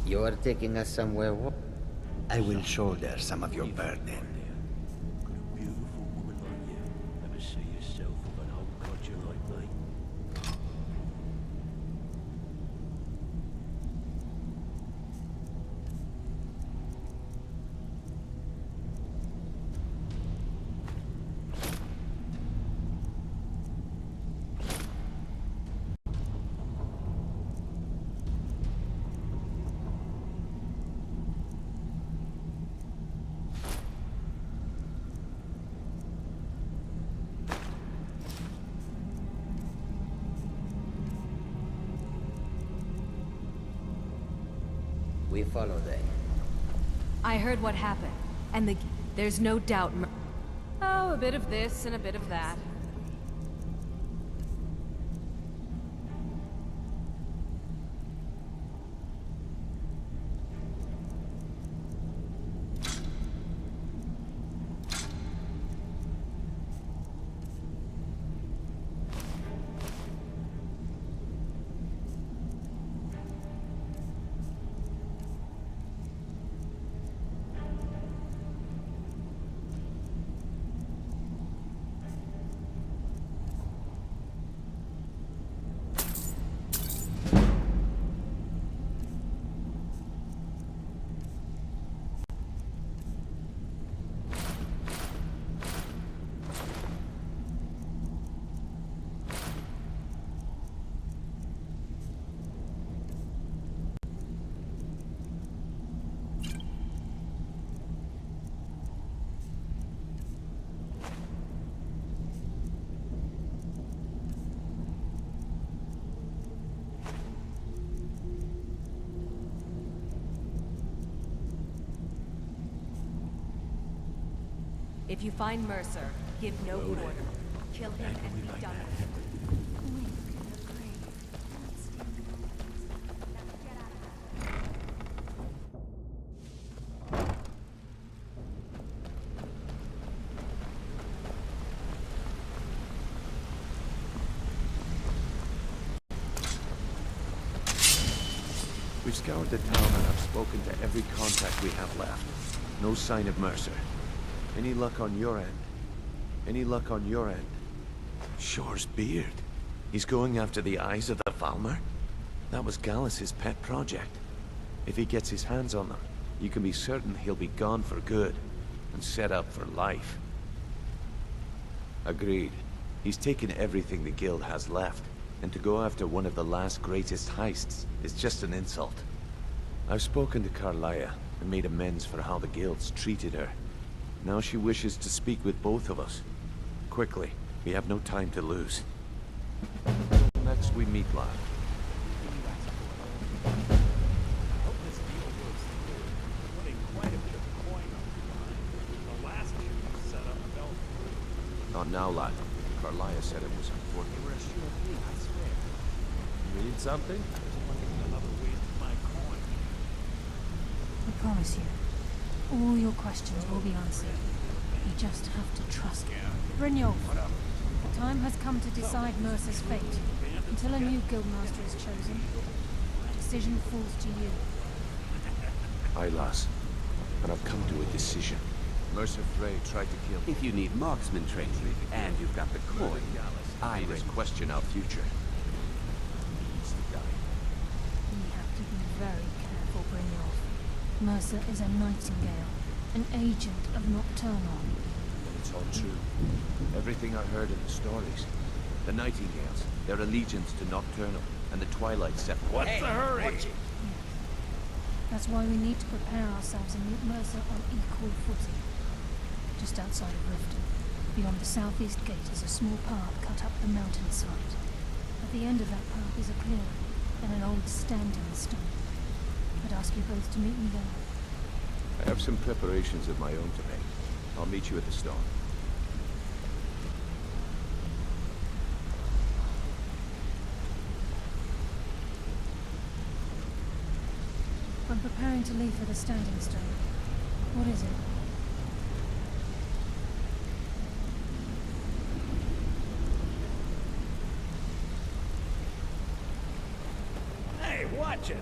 You're taking us somewhere. I will shoulder some of your burden. Beautiful woman like you. Ever see yourself with an old codger like me? We follow them. I heard what happened, and there's no doubt. Oh, a bit of this and a bit of that. If you find Mercer, give no quarter. Kill him and be done with it. We've scoured the town and I've spoken to every contact we have left. No sign of Mercer. Any luck on your end? Any luck on your end? Shore's beard. He's going after the eyes of the Falmer? That was Gallus's pet project. If he gets his hands on them, you can be certain he'll be gone for good, and set up for life. Agreed. He's taken everything the Guild has left, and to go after one of the last greatest heists is just an insult. I've spoken to Carlia, and made amends for how the Guild's treated her. Now she wishes to speak with both of us. Quickly, we have no time to lose. Next we meet, lad. Not now, lad. Carlia said it was important. Need something? I promise you, all your questions will be answered. You just have to trust me. Brynjolf, the time has come to decide Mercer's fate. Until a new guildmaster is chosen, the decision falls to you. Aye, lass. And I've come to a decision. Mercer Frey tried to kill me. If you need marksman training, and you've got the coin, I must question our future. We have to be very careful, Brynjolf. Mercer is a Nightingale, an agent of Nocturnal. It's all true. Everything I heard in the stories. The Nightingales, their allegiance to Nocturnal, and the Twilight Sept. What's the hurry? That's why we need to prepare ourselves and meet Mercer on equal footing. Just outside of Riften, beyond the southeast gate, is a small path cut up the mountainside. At the end of that path is a clearing and an old standing stone. I'd ask you both to meet me there. I have some preparations of my own to make. I'll meet you at the stone. I'm preparing to leave for the standing stone. What is it? Hey, watch it!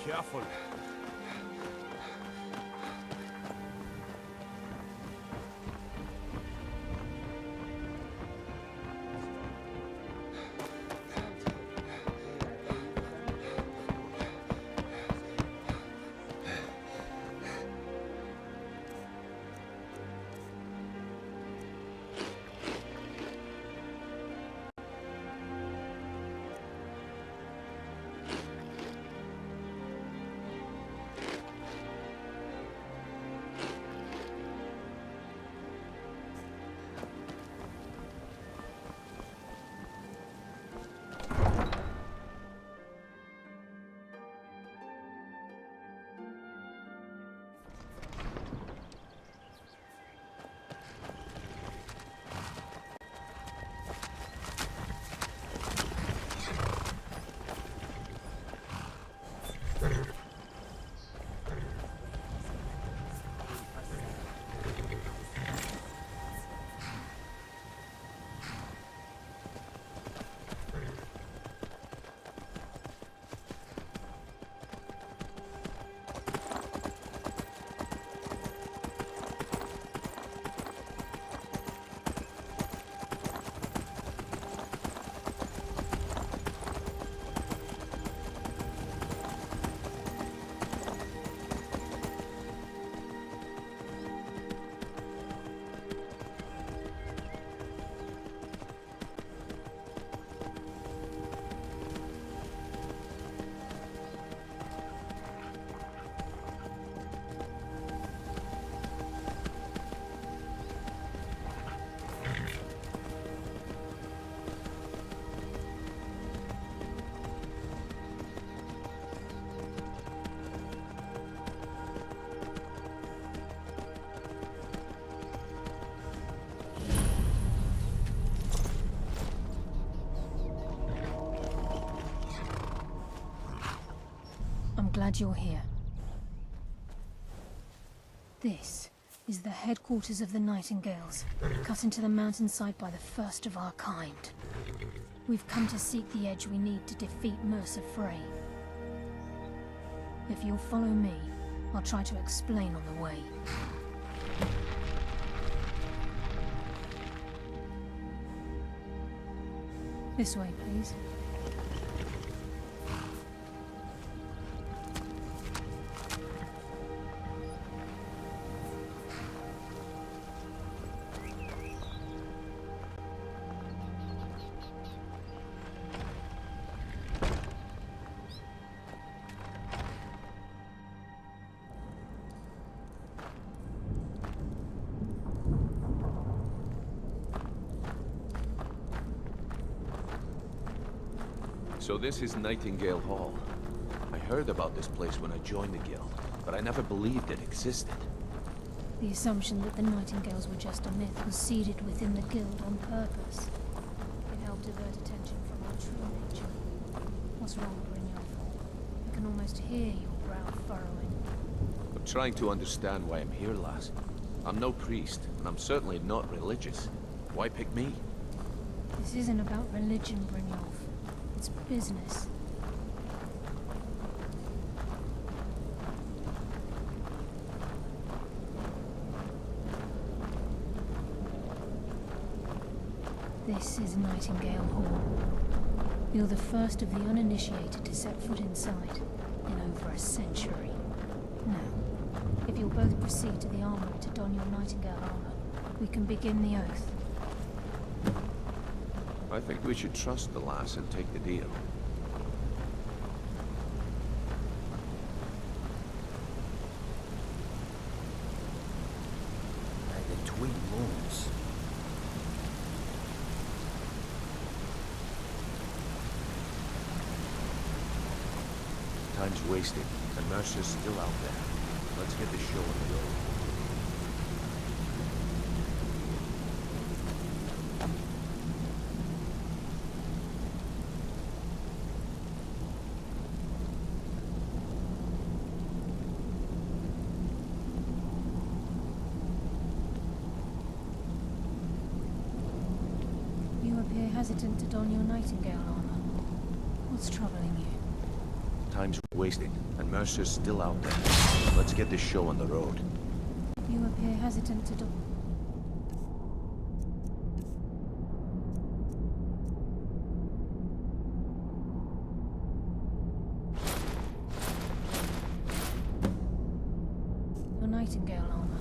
Careful. I'm glad you're here. This is the headquarters of the Nightingales, cut into the mountainside by the first of our kind. We've come to seek the edge we need to defeat Mercer Frey. If you'll follow me, I'll try to explain on the way. This way, please. So this is Nightingale Hall. I heard about this place when I joined the guild, but I never believed it existed. The assumption that the Nightingales were just a myth was seeded within the guild on purpose. It helped divert attention from our true nature. What's wrong, Brynjolf? I can almost hear your brow furrowing. I'm trying to understand why I'm here, lass. I'm no priest, and I'm certainly not religious. Why pick me? This isn't about religion, Brynjolf. It's business. This is Nightingale Hall. You're the first of the uninitiated to set foot inside in over a century. Now, if you'll both proceed to the armory to don your Nightingale armor, we can begin the oath. I think we should trust the lass and take the deal. By the twin moons. Time's wasted, and Mercer's still out there. Let's get the show on the road. You appear hesitant to don your Nightingale armor. What's troubling you? Time's wasting, and Mercer's still out there. Let's get this show on the road. You appear hesitant to do... Your Nightingale armor.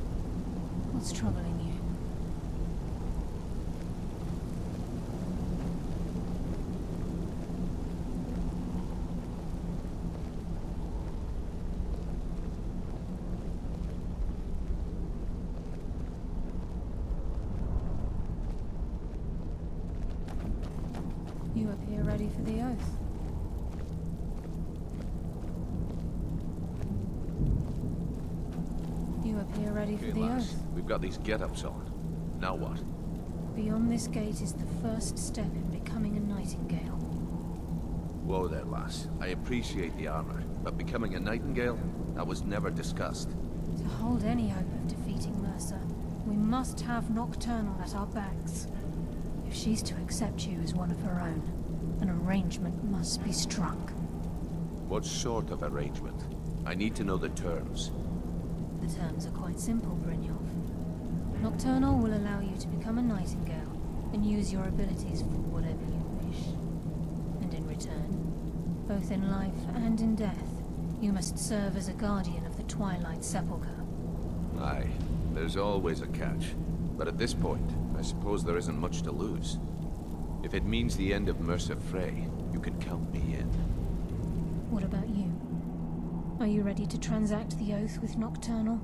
What's troubling you? You appear ready for the oath. You appear ready for the oath. We've got these get-ups on. Now what? Beyond this gate is the first step in becoming a Nightingale. Whoa there, lass. I appreciate the armor, but becoming a Nightingale? That was never discussed. To hold any hope of defeating Mercer, we must have Nocturnal at our backs. If she's to accept you as one of her own, an arrangement must be struck. What sort of arrangement? I need to know the terms. The terms are quite simple, Brynjolf. Nocturnal will allow you to become a Nightingale and use your abilities for whatever you wish. And in return, both in life and in death, you must serve as a guardian of the Twilight Sepulchre. Aye, there's always a catch. But at this point, I suppose there isn't much to lose. If it means the end of Mercer Frey, you can count me in. What about you? Are you ready to transact the oath with Nocturnal?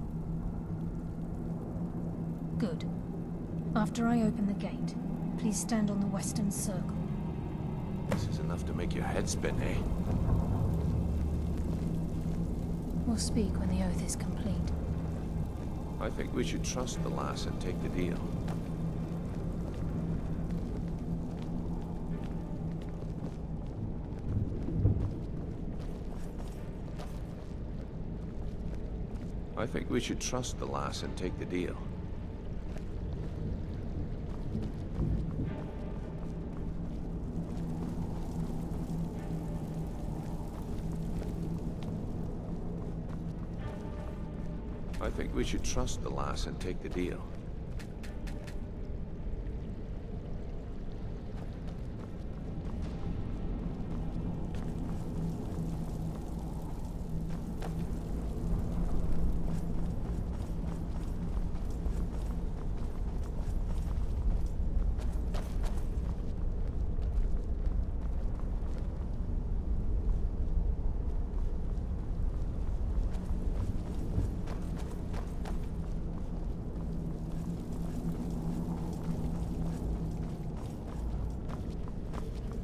Good. After I open the gate, please stand on the western circle. This is enough to make your head spin, eh? We'll speak when the oath is complete. I think we should trust the lass and take the deal. I think we should trust the lass and take the deal. I think we should trust the lass and take the deal.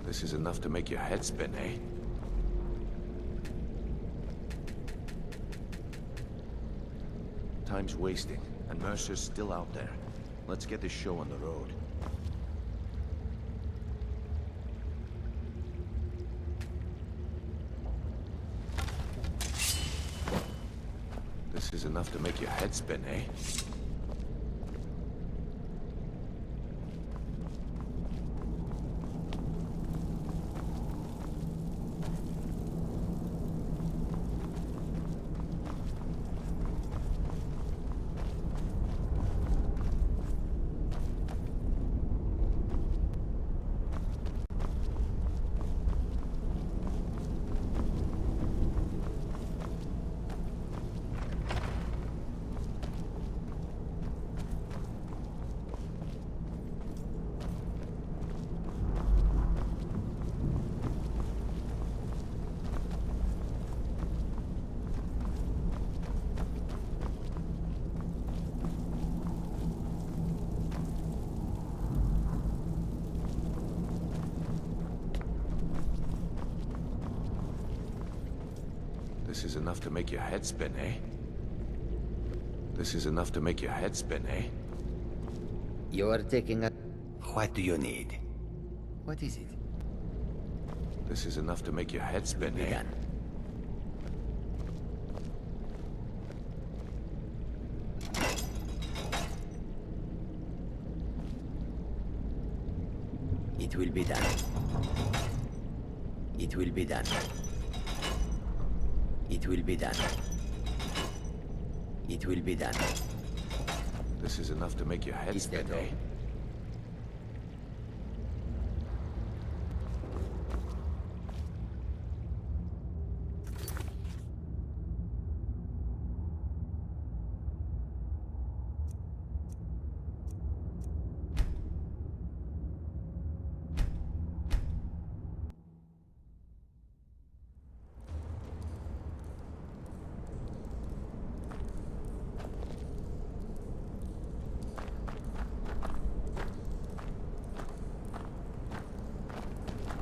This is enough to make your head spin, eh? Time's wasting, and Mercer's still out there. Let's get this show on the road. This is enough to make your head spin, eh? This is enough to make your head spin, eh? This is enough to make your head spin, eh? You are taking a... What do you need? What is it? This is enough to make your head spin, eh? Done. It will be done. It will be done. It will be done. It will be done. This is enough to make your head spin, eh?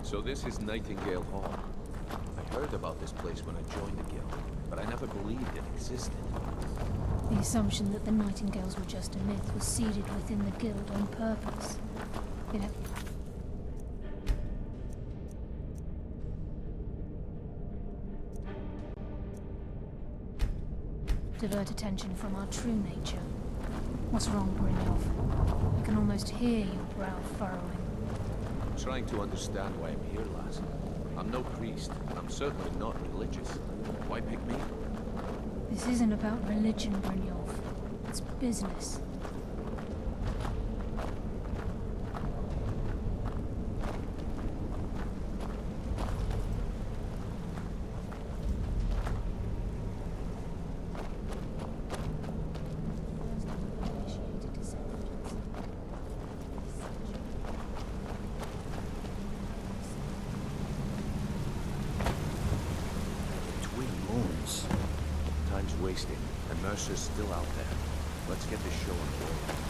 So this is Nightingale Hall. I heard about this place when I joined the guild, but I never believed it existed. The assumption that the Nightingales were just a myth was seeded within the guild on purpose. It had... divert attention from our true nature. What's wrong, Brynjolf? I can almost hear your brow furrowing. I'm trying to understand why I'm here, lass. I'm no priest, and I'm certainly not religious. Why pick me? This isn't about religion, Brynjolf. It's business. Time's wasting, and Mercer's still out there. Let's get this show underway.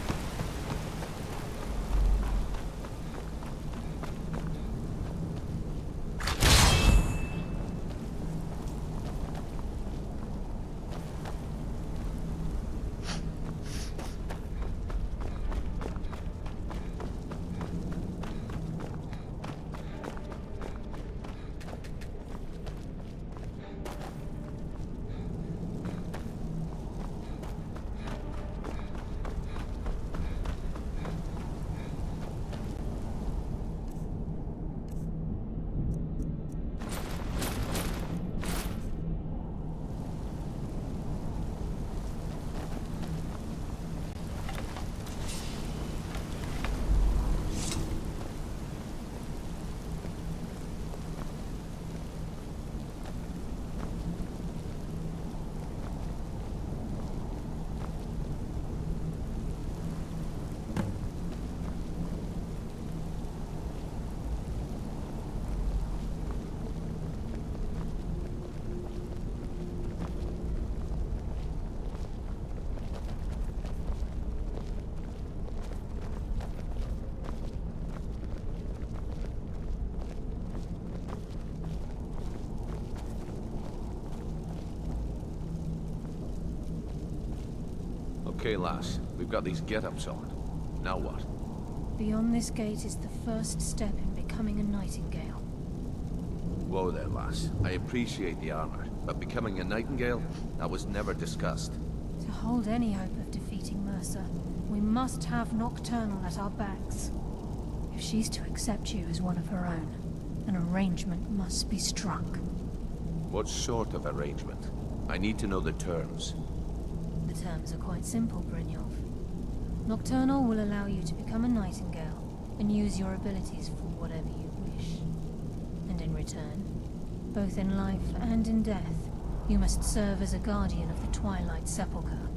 Okay, lass. We've got these get-ups on. Now what? Beyond this gate is the first step in becoming a Nightingale. Whoa there, lass. I appreciate the armor, but becoming a Nightingale? That was never discussed. To hold any hope of defeating Mercer, we must have Nocturnal at our backs. If she's to accept you as one of her own, an arrangement must be struck. What sort of arrangement? I need to know the terms. The terms are quite simple, Brynjolf. Nocturnal will allow you to become a Nightingale and use your abilities for whatever you wish. And in return, both in life and in death, you must serve as a guardian of the Twilight Sepulchre.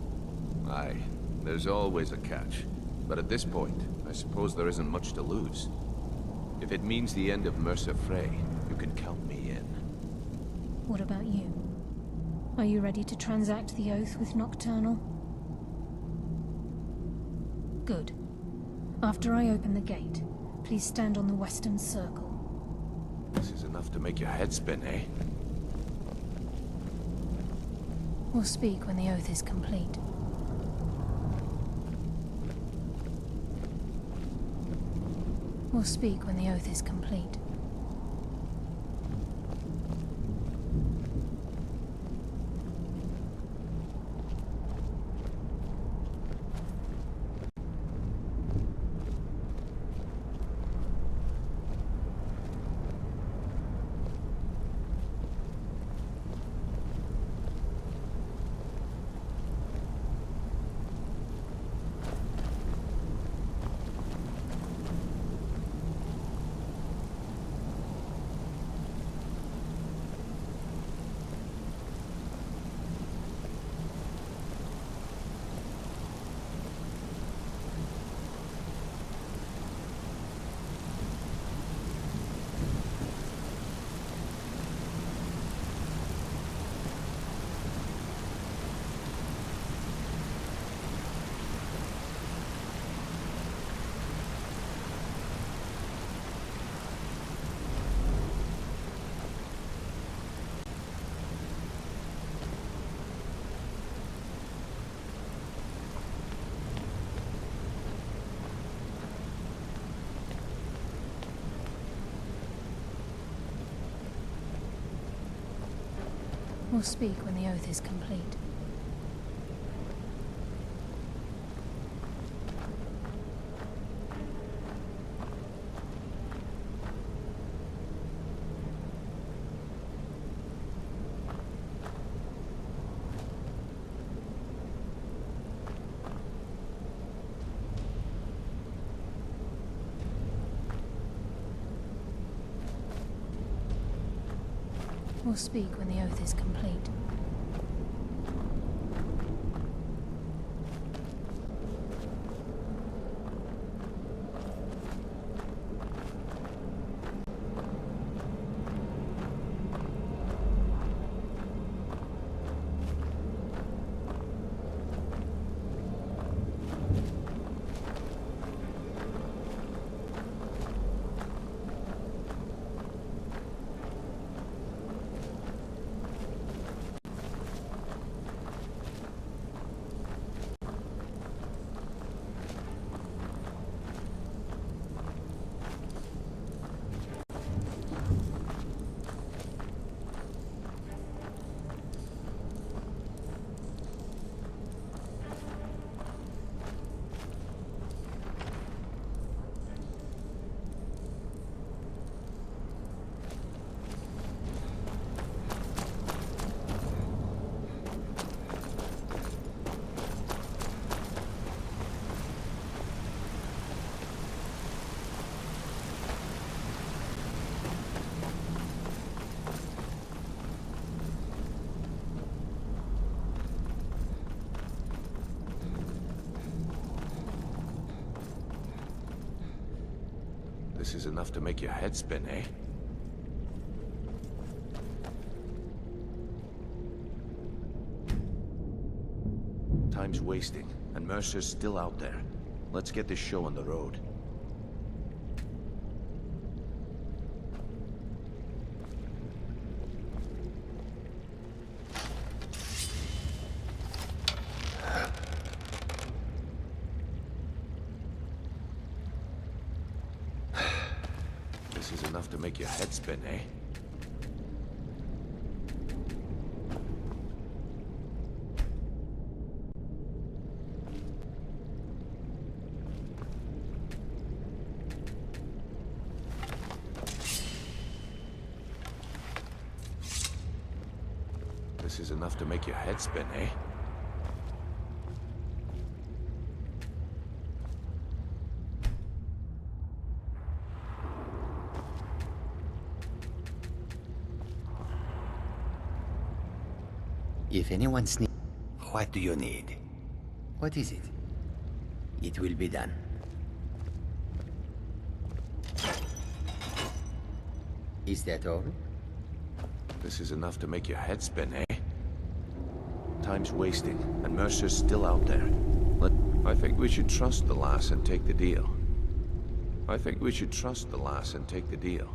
Aye, there's always a catch. But at this point, I suppose there isn't much to lose. If it means the end of Mercer Frey, you can count me in. What about you? Are you ready to transact the oath with Nocturnal? Good. After I open the gate, please stand on the western circle. This is enough to make your head spin, eh? We'll speak when the oath is complete. We'll speak when the oath is complete. We'll speak when the oath is complete. We'll speak when the oath is complete. This is enough to make your head spin, eh? Time's wasting, and Mercer's still out there. Let's get this show on the road. This is enough to make your head spin, eh? This is enough to make your head spin, eh? If anyone sneaks, what do you need? What is it? It will be done. Is that all? This is enough to make your head spin, eh? Time's wasting, and Mercer's still out there. I think we should trust the lass and take the deal. I think we should trust the lass and take the deal.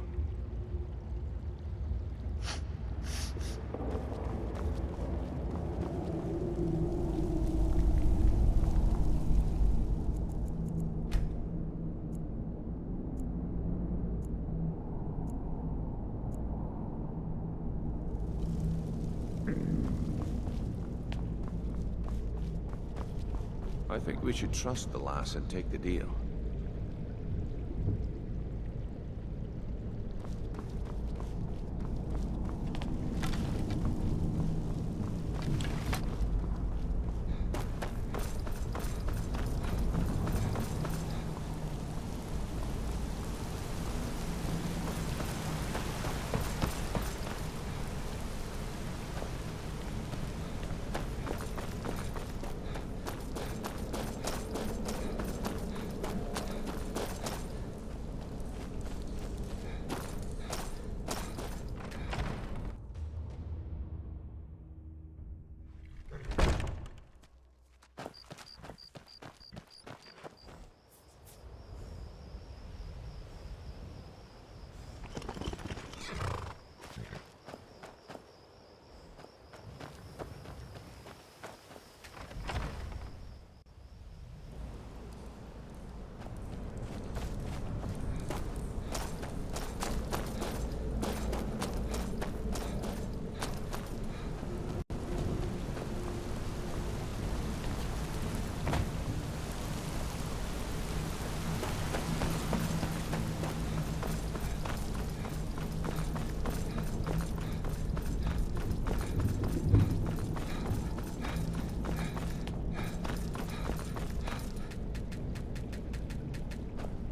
I think we should trust the lass and take the deal.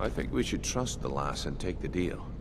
I think we should trust the lass and take the deal.